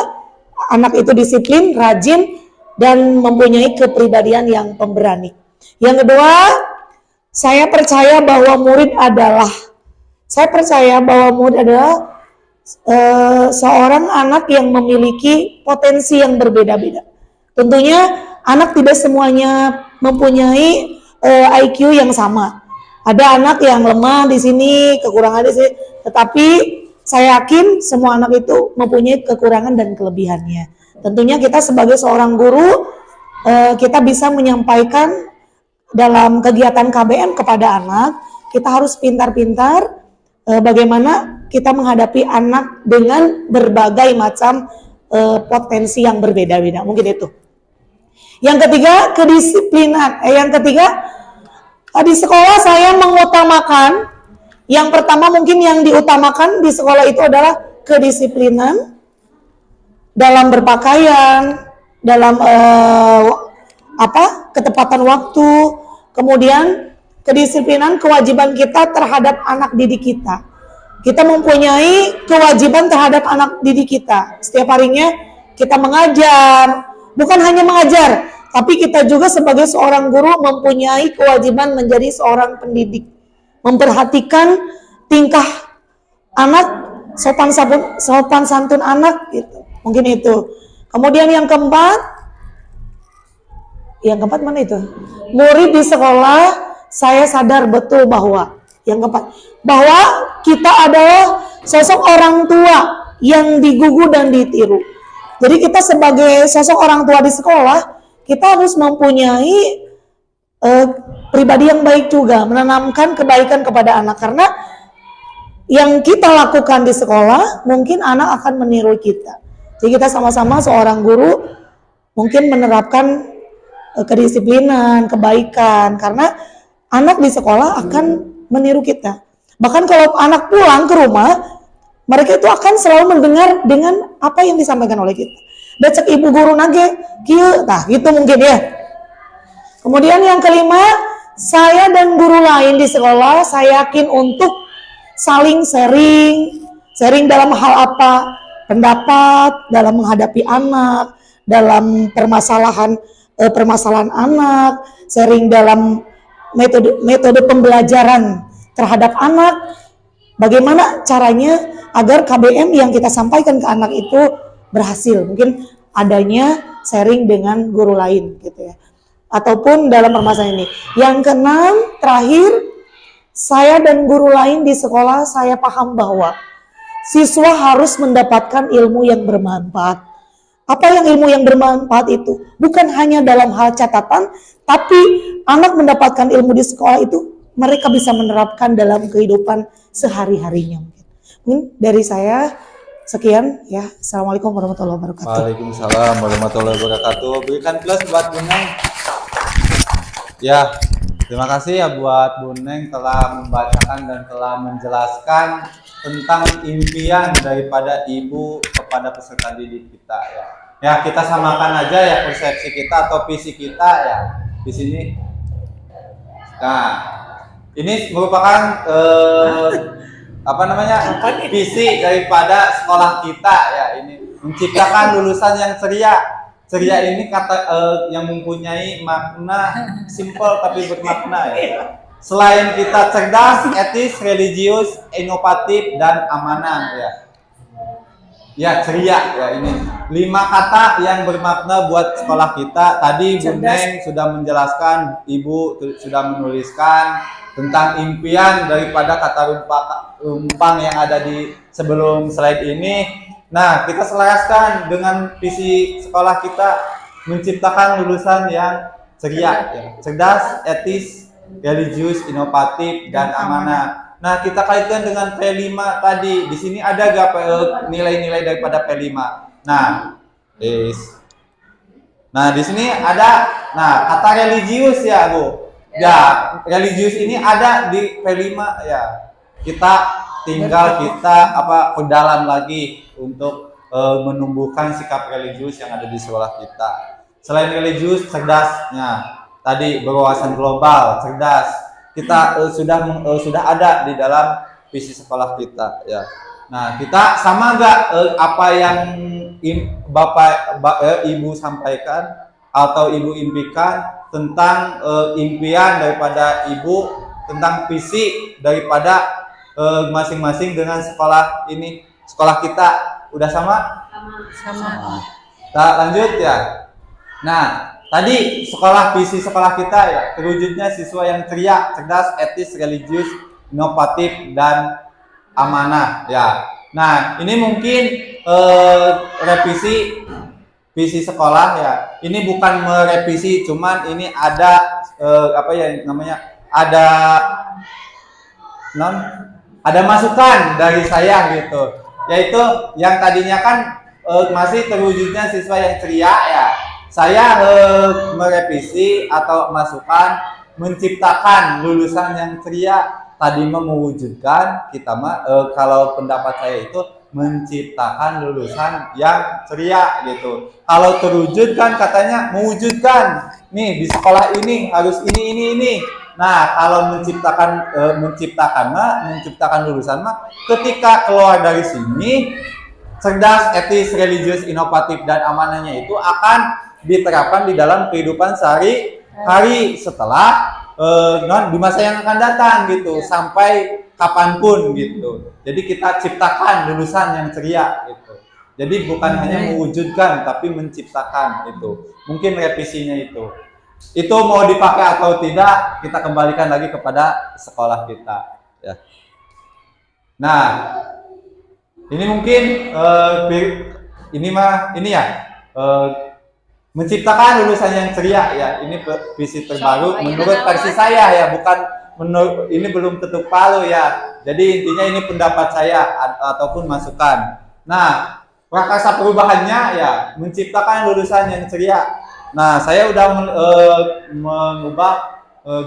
anak itu disiplin, rajin, dan mempunyai kepribadian yang pemberani. Yang kedua, saya percaya bahwa murid adalah seorang anak yang memiliki potensi yang berbeda-beda. Tentunya anak tidak semuanya mempunyai IQ yang sama. Ada anak yang lemah di sini, kekurangan di sini, tetapi saya yakin semua anak itu mempunyai kekurangan dan kelebihannya. Tentunya kita sebagai seorang guru, kita bisa menyampaikan dalam kegiatan KBM kepada anak, kita harus pintar-pintar bagaimana kita menghadapi anak dengan berbagai macam potensi yang berbeda-beda. Mungkin itu. Yang ketiga, kedisiplinan. Di sekolah saya mengutamakan, yang pertama mungkin yang diutamakan di sekolah itu adalah kedisiplinan dalam berpakaian, dalam ketepatan waktu, kemudian kedisiplinan kewajiban kita terhadap anak didik kita. Kita mempunyai kewajiban terhadap anak didik kita. Setiap harinya kita mengajar, bukan hanya mengajar, tapi kita juga sebagai seorang guru mempunyai kewajiban menjadi seorang pendidik. Memperhatikan tingkah anak, sopan santun anak gitu. Mungkin itu. Kemudian yang keempat mana itu? Murid di sekolah, saya sadar betul bahwa bahwa kita adalah sosok orang tua yang digugu dan ditiru. Jadi kita sebagai sosok orang tua di sekolah, kita harus mempunyai pribadi yang baik juga, menanamkan kebaikan kepada anak, karena yang kita lakukan di sekolah mungkin anak akan meniru kita. Jadi kita sama-sama seorang guru mungkin menerapkan kedisiplinan, kebaikan, karena anak di sekolah akan meniru kita. Bahkan kalau anak pulang ke rumah, mereka itu akan selalu mendengar dengan apa yang disampaikan oleh kita. Becek ibu guru nage, kieu, nah gitu mungkin ya. Kemudian yang kelima, saya dan guru lain di sekolah, saya yakin untuk saling sharing dalam hal apa? pendapat dalam menghadapi anak, dalam permasalahan anak, sharing dalam metode pembelajaran terhadap anak. Bagaimana caranya agar KBM yang kita sampaikan ke anak itu berhasil? Mungkin adanya sharing dengan guru lain gitu ya. Ataupun dalam permasalahan ini. Yang keenam, terakhir, saya dan guru lain di sekolah saya paham bahwa siswa harus mendapatkan ilmu yang bermanfaat. Apa yang ilmu yang bermanfaat itu? Bukan hanya dalam hal catatan, tapi anak mendapatkan ilmu di sekolah itu mereka bisa menerapkan dalam kehidupan sehari-harinya. Mungkin dari saya sekian ya. Assalamualaikum warahmatullahi wabarakatuh. Waalaikumsalam warahmatullahi wabarakatuh. Berikan plus buat Bu Neng. Ya, terima kasih ya buat Bu Neng telah membacakan dan telah menjelaskan tentang impian daripada ibu kepada peserta didik kita ya. Ya, kita samakan aja ya persepsi kita atau visi kita ya di sini. Nah, ini merupakan visi daripada sekolah kita ya, ini menciptakan lulusan yang ceria. Ceria ini kata yang mempunyai makna simple tapi bermakna ya. Selain kita cerdas, etis, religius, inovatif, dan amanah ya. Ya, ceria ya, ini 5 kata yang bermakna buat sekolah kita. Tadi Bu Neng sudah menjelaskan, Ibu sudah menuliskan tentang impian daripada kata rumpang yang ada di sebelum slide ini. Nah, kita selaraskan dengan visi sekolah kita menciptakan lulusan yang ceria, ya, cerdas, etis, religius, inovatif, dan amanah. Nah, kita kaitkan dengan P5 tadi. Di sini ada gak nilai-nilai daripada P5? Nah, di sini ada. Nah, kata religius ya, Bu. Ya, religius ini ada di P5 ya. Kita tinggal perdalam lagi untuk menumbuhkan sikap religius yang ada di sekolah kita. Selain religius, cerdasnya tadi berwawasan global, cerdas. Kita sudah ada di dalam visi sekolah kita ya. Nah, kita sama nggak apa yang Ibu sampaikan atau Ibu impikan tentang impian daripada Ibu tentang visi daripada masing-masing dengan sekolah ini, sekolah kita udah sama? Sama. Nah, lanjut ya. Nah, tadi visi sekolah kita ya, terwujudnya siswa yang ceria, cerdas, etis, religius, inovatif, dan amanah ya. Nah, ini mungkin revisi visi sekolah ya. Ini bukan merevisi, cuman ini ada ada masukan dari saya gitu. Yaitu yang tadinya kan masih terwujudnya siswa yang ceria ya. Saya merevisi atau masukan menciptakan lulusan yang ceria. Tadi mewujudkan kita kalau pendapat saya itu menciptakan lulusan yang ceria gitu. Kalau terwujud kan katanya mewujudkan. Nih di sekolah ini harus ini. Nah, kalau menciptakan lulusan ketika keluar dari sini cerdas, etis, religius, inovatif, dan amanahnya itu akan diterapkan di dalam kehidupan sehari-hari setelah di masa yang akan datang gitu, sampai kapanpun gitu. Jadi kita ciptakan lulusan yang ceria gitu. Jadi bukan hanya mewujudkan tapi menciptakan itu. Mungkin revisinya itu. Itu mau dipakai atau tidak kita kembalikan lagi kepada sekolah kita ya. Nah, ini mungkin menciptakan lulusan yang ceria ya. Ini visi terbaru menurut versi saya ya, bukan ini belum ketuk palu ya. Jadi intinya ini pendapat saya ataupun masukan. Nah, prakarsa perubahannya ya menciptakan lulusan yang ceria. Nah, saya udah mengubah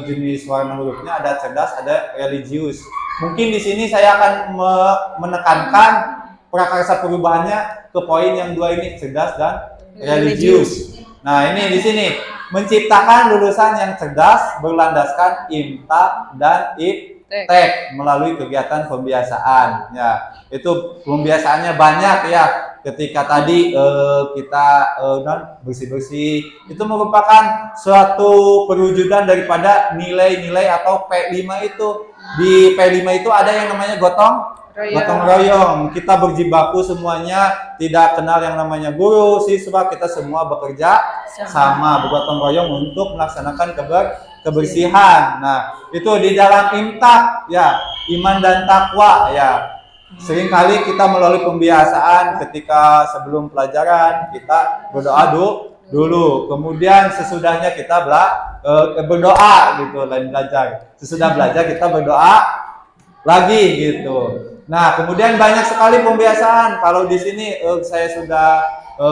jenis warna hurufnya, ada cerdas, ada religius. Mungkin di sini saya akan menekankan prakarsa perubahannya ke poin yang 2 ini, cerdas dan religius. Nah, ini di sini menciptakan lulusan yang cerdas berlandaskan IMTA dan IPTEK melalui kegiatan pembiasaan. Ya, itu pembiasaannya banyak ya. ketika tadi kita bersih-bersih, itu merupakan suatu perwujudan daripada nilai-nilai atau P5 itu. Di P5 itu ada yang namanya gotong royong. Kita berjibaku semuanya, tidak kenal yang namanya guru, siswa, kita semua bekerja sama, bergotong royong untuk melaksanakan kebersihan. Nah, itu di dalam imtak ya, iman dan takwa ya. Seringkali kita melalui pembiasaan ketika sebelum pelajaran kita berdoa dulu, kemudian sesudahnya kita berdoa gitu, lain belajar. Sesudah belajar kita berdoa lagi gitu. Nah, kemudian banyak sekali pembiasaan. Kalau di sini saya sudah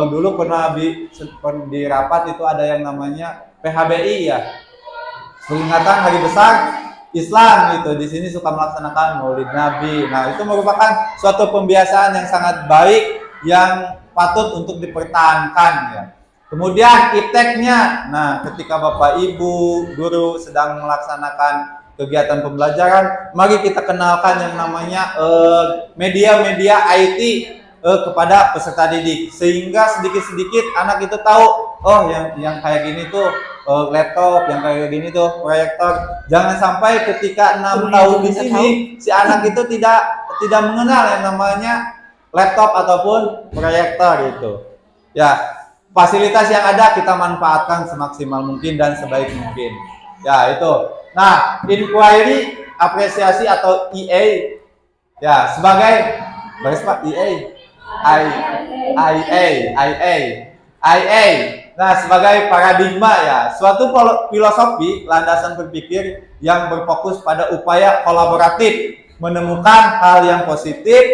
dulu pernah di rapat itu ada yang namanya PHBI ya, peringatan Hari Besar Islam gitu. Di sini suka melaksanakan Maulid Nabi. Nah, itu merupakan suatu pembiasaan yang sangat baik yang patut untuk dipertahankan ya. Kemudian ipteknya, nah ketika Bapak Ibu guru sedang melaksanakan kegiatan pembelajaran, mari kita kenalkan yang namanya media-media IT kepada peserta didik, sehingga sedikit-sedikit anak itu tahu, oh yang kayak gini tuh laptop, yang kayak gini tuh proyektor. Jangan sampai ketika 6 tahun di sini si anak itu tidak mengenal yang namanya laptop ataupun proyektor itu. Ya, fasilitas yang ada kita manfaatkan semaksimal mungkin dan sebaik mungkin. Ya, itu. Nah, inquiry, apresiasi atau EA ya, sebagai baris Pak, IA. Nah, sebagai paradigma ya, suatu filosofi landasan berpikir yang berfokus pada upaya kolaboratif menemukan hal yang positif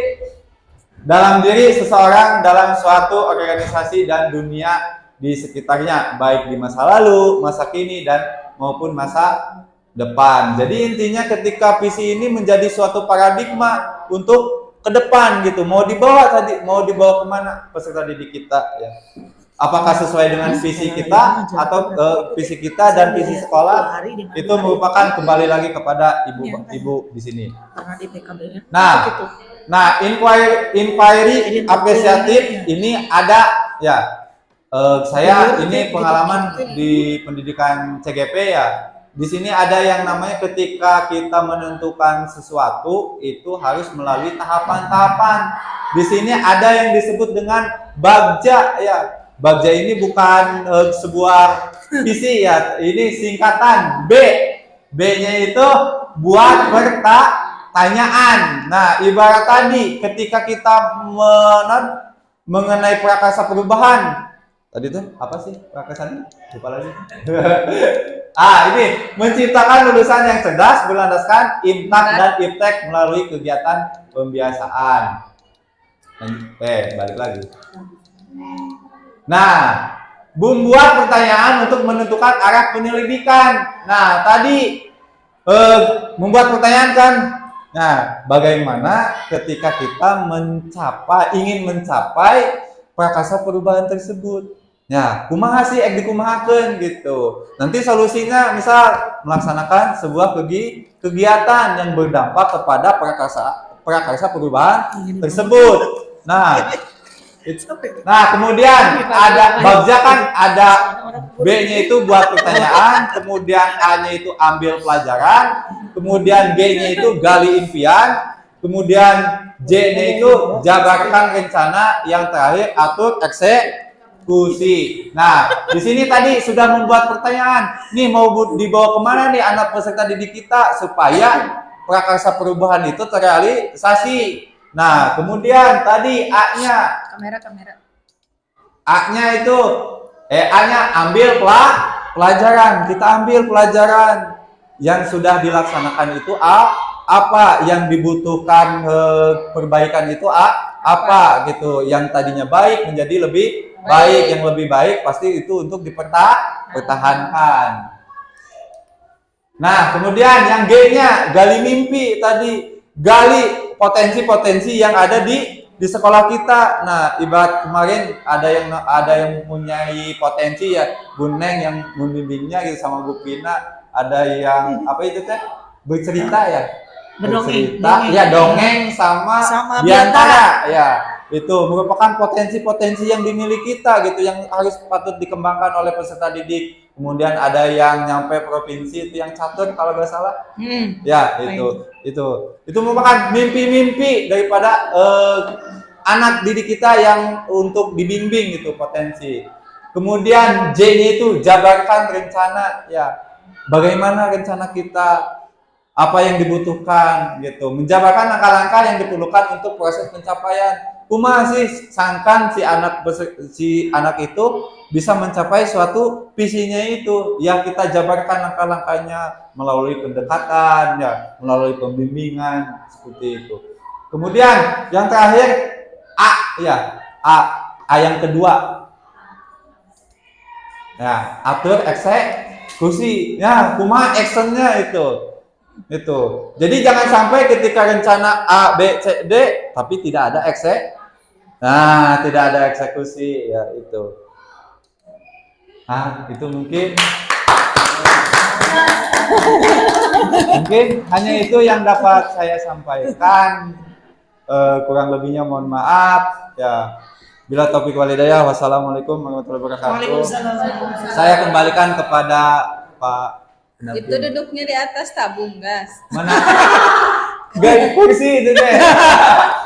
dalam diri seseorang, dalam suatu organisasi dan dunia di sekitarnya, baik di masa lalu, masa kini, dan maupun masa depan. Jadi intinya ketika visi ini menjadi suatu paradigma untuk ke depan gitu, mau dibawa kemana peserta didik kita ya. Apakah sesuai dengan visi kita atau visi kita dan visi sekolah, itu merupakan kembali lagi kepada ibu di sini. Nah, inquiry apresiatif ini ada ya. Saya ini pengalaman di pendidikan CGP ya. Di sini ada yang namanya ketika kita menentukan sesuatu itu harus melalui tahapan-tahapan. Di sini ada yang disebut dengan bagja ya. Bagja ini bukan sebuah visi ya, ini singkatan B. B-nya itu buat pertanyaan. Nah, ibarat tadi ketika kita mengenai prakarsa perubahan. Tadi itu apa sih prakasanya? Lupa lagi. Ini menciptakan lulusan yang cerdas berlandaskan imtak dan iptek melalui kegiatan pembiasaan. Balik lagi. Nah, membuat pertanyaan untuk menentukan arah penyelidikan. Nah, tadi membuat pertanyaan kan. Nah, bagaimana ketika kita ingin mencapai prakarsa perubahan tersebut? Ya, kumaha sih dikumahakeun gitu. Nanti solusinya misal melaksanakan sebuah kegiatan yang berdampak kepada prakarsa perubahan tersebut. Nah, kemudian ada bagja kan, ada B-nya itu buat pertanyaan, kemudian A-nya itu ambil pelajaran, kemudian G-nya itu gali impian, kemudian J-nya itu jabarkan rencana, yang terakhir atur eksekusi. Nah, di sini tadi sudah membuat pertanyaan, nih mau dibawa kemana nih anak peserta didik kita supaya prakarsa perubahan itu terrealisasi. Nah, kemudian tadi A-nya A-nya itu A-nya ambil pelajaran. Kita ambil pelajaran yang sudah dilaksanakan itu apa yang dibutuhkan perbaikan itu apa gitu. Yang tadinya baik menjadi lebih baik, yang lebih baik pasti itu untuk dipertahankan. Nah, kemudian yang G-nya gali mimpi tadi, gali potensi-potensi yang ada di sekolah kita. Nah, ibarat kemarin ada yang mempunyai potensi ya, Bu Neng yang membimbingnya gitu sama Bu Pina, ada yang apa itu teh bercerita ya, bercerita ya, dongeng sama Biantara ya. itu merupakan potensi-potensi yang dimiliki kita gitu, yang harus patut dikembangkan oleh peserta didik. Kemudian ada yang nyampe provinsi itu yang catur kalau nggak salah. Ya, itu merupakan mimpi-mimpi daripada anak didik kita yang untuk dibimbing gitu potensi. Kemudian J-nya itu jabarkan rencana, ya. Bagaimana rencana kita, apa yang dibutuhkan gitu, menjabarkan langkah-langkah yang diperlukan untuk proses pencapaian. Kumaha sih sangkan si anak itu bisa mencapai suatu visinya itu, ya kita jabarkan langkah-langkahnya melalui pendekatan, ya melalui pembimbingan seperti itu. Kemudian yang terakhir A yang kedua, ya atur eksekusi, ya kumaha actionnya itu. Jadi jangan sampai ketika rencana A, B, C, D tapi tidak ada tidak ada eksekusi, ya itu. Itu mungkin hanya itu yang dapat saya sampaikan. Kurang lebihnya mohon maaf, ya. Bila taufiq wal hidayah, wassalamualaikum warahmatullahi wabarakatuh. Saya kembalikan kepada Pak pendamping. Itu duduknya di atas tabung gas. Mana? Gak kursi itu deh.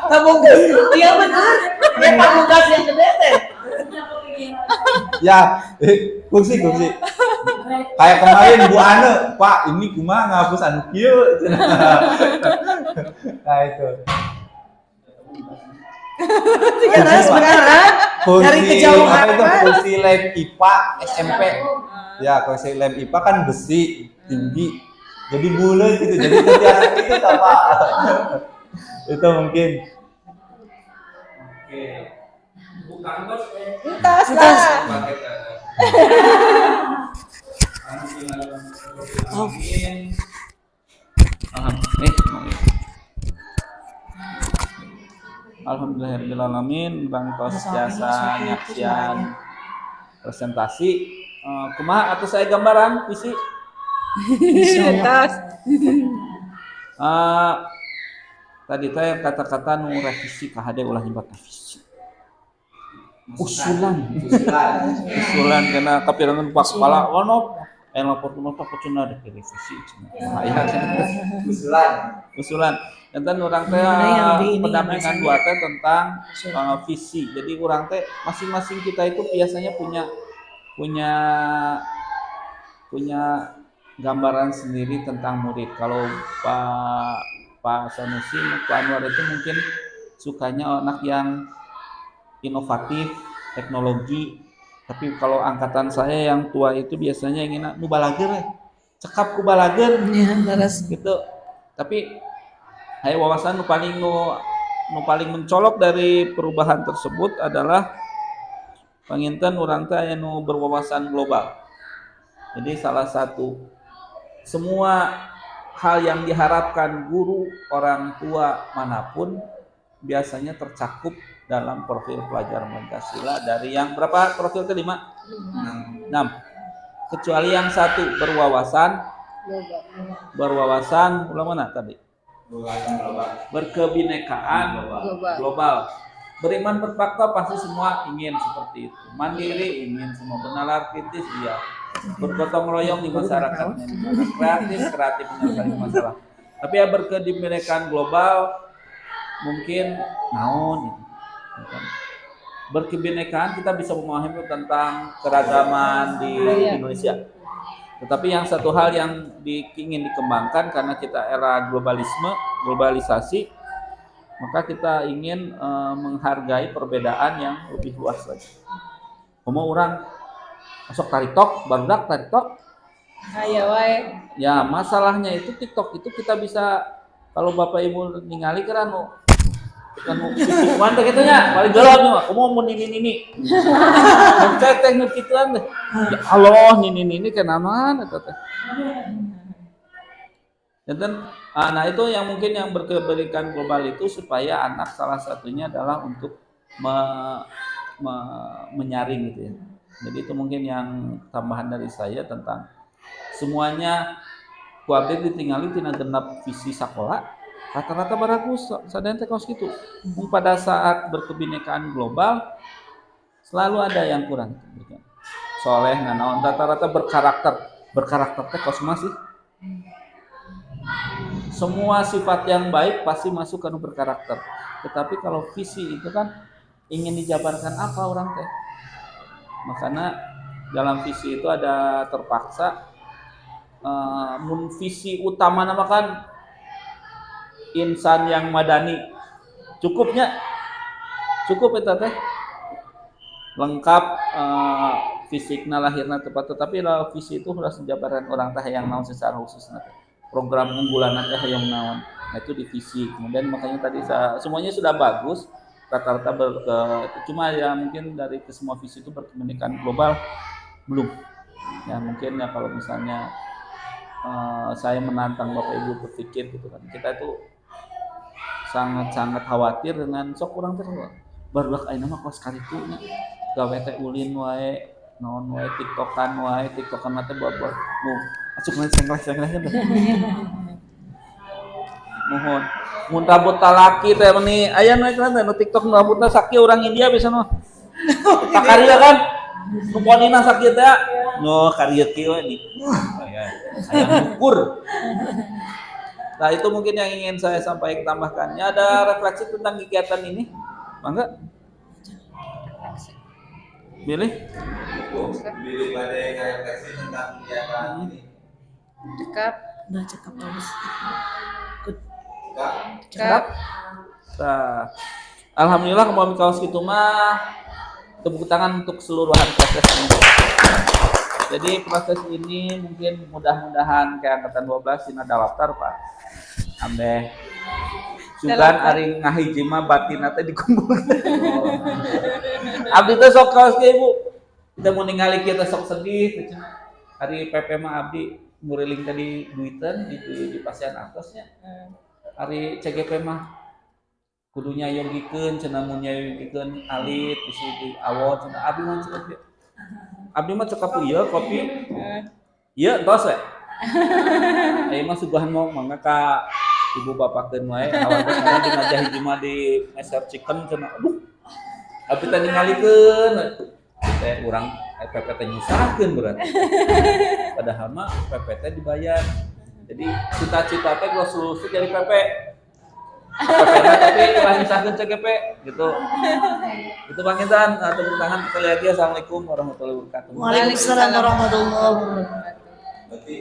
Tabung gas. Iya benar. Ya tabung gas yang gede teh. Ya, kursi. Kayak kemarin Bu Ane, Pak ini kumaha ngapus anu kieu. Nah itu. Sekarang dari kejauhan kursi lab IPA SMP. Ya, kursi lab IPA kan besi tinggi. Jadi bulat gitu. Jadi terbiasa gitu Pak. Itu mungkin. Oke. Bukan bos. Entas lah. Alhamdulillahirrahmanirrahim. Bang Tos jasa nyaksian presentasi. Kumaha atau saya gambaran visi? Entas. Tadi saya kata-kata nu revisi KHD ulah nyebat revisi. Usulan karena kapirangan Pak Kepala ono lapor cenah ada revisi cenah. Usulan. Enten urang teh pendampingan dua teh tentang visi. Jadi urang teh masing-masing kita itu biasanya punya gambaran sendiri tentang murid. Kalau Pak Sanusi, Pak Anwar itu mungkin sukanya anak yang inovatif, teknologi. Tapi kalau angkatan saya yang tua itu biasanya ingin nu balager, cekap ku balager, gitu. Tapi wawasan nu paling mencolok dari perubahan tersebut adalah panginten urang teh anu berwawasan global. Jadi salah satu semua hal yang diharapkan guru, orang tua manapun biasanya tercakup dalam profil pelajar Pancasila dari yang berapa profil kelima? 6. Kecuali yang satu berwawasan ulang mana tadi? Berkebinekaan global. Beriman berfakta pasti semua ingin seperti itu. Mandiri ingin semua, bernalar kritis iya. Bergotong royong di masyarakatnya, kreatif menyelesaikan masalah. Tapi ya berkebinekaan global mungkin naon itu. Berkebinekaan kita bisa memahami tentang keragaman di Indonesia. Tetapi yang satu hal yang ingin dikembangkan karena kita era globalisasi, maka kita ingin menghargai perbedaan yang lebih luas lagi. Mau orang masuk TikTok, barudak TikTok. Aya wae. Ya, masalahnya itu TikTok itu kita bisa kalau Bapak Ibu ningali kan kuan teh kitu nya, balik gelap mah, kumaha mun ini. Mun teh nu kituan teh. Ya Allah, ini kenaman eta teh. Dan nah itu yang mungkin yang berkebinekaan global itu supaya anak salah satunya adalah untuk menyaring gitu ya. Jadi itu mungkin yang tambahan dari saya tentang semuanya kuabdi ditinggali tina genep visi sekolah rata-rata baragus sadaya teh kaos kitu. Pada saat berkebinekaan global selalu ada yang kurang. Soleh nanaon rata-rata berkarakter teh kaos mah sih. Semua sifat yang baik pasti masuk ke berkarakter. Tetapi kalau visi itu kan ingin dijabarkan apa orang teh. Makanya dalam visi itu ada terpaksa mun visi utama nama kan insan yang madani. Cukup itu teh. Lengkap fisikna lahirna tepat, tetapi lah visi itu harus menjabarkan orang teh yang naon secara khusus program unggulan teh yang naon. Nah itu di visi. Kemudian makanya tadi semuanya sudah bagus, rata-rata cuma ya mungkin dari ke semua visi itu berkebinekaan global belum. Ya mungkin ya kalau misalnya saya menantang Bapak Ibu berpikir gitu kan, kita itu sangat khawatir dengan sok kurang teh barudak ayeuna mah kos karitu nya gawe teh ulin wae naon wae tiktokan teh buat masuk nanti sengkleh mohon mun rambut talaki teh meni aya nu nu tiktok nu rambutna sakit orang India bisa mah tak karya kan nu ponina sakit teh no karya kieu di aya ukur. Nah itu mungkin yang ingin saya sampaikan tambahkannya. Ada refleksi tentang kegiatan ini? Mangga? Bilih badai refleksi tentang kegiatan ini. Cekap. Udah cakap bagus. Cekap. Nah, alhamdulillah kembali kaos itu mah tepuk tangan untuk keseluruhan proses ini. Jadi proses ini mungkin mudah-mudahan kayak angkatan 12 dina daftar Pak. Ambeh sugan ari ngahiji mah batinna teh dikumpul. Abdi teh sok kaos ke Ibu. Kita mau ningali kita sok sedih hari PP mah abdi nguriling tadi duiteun di pasien atasnya. Hari CGP mah kudunya yogikeun cenah mun yogikeun alit di awot cenah abdi mah cenah. Abdi mah cekap ieu kopi. Ieu tos we. Ieu mah suguhan mau mangga ka ibu bapakkeun wae awan sekarang jenazah hiji mah di Master Chicken cenah. Aduh. Abdi teh ningalikeun teh urang PP teh nyusahkeun berarti. Padahal mah PP teh dibayar. Jadi cita-cita teh geus lulus jadi PP. Tapi ulah nyusahkeun CGP gitu. Itu Bang Intan, tepuk tangan sekali lagi. Assalamualaikum warahmatullahi wabarakatuh. Waalaikumsalam warahmatullahi wabarakatuh. Berarti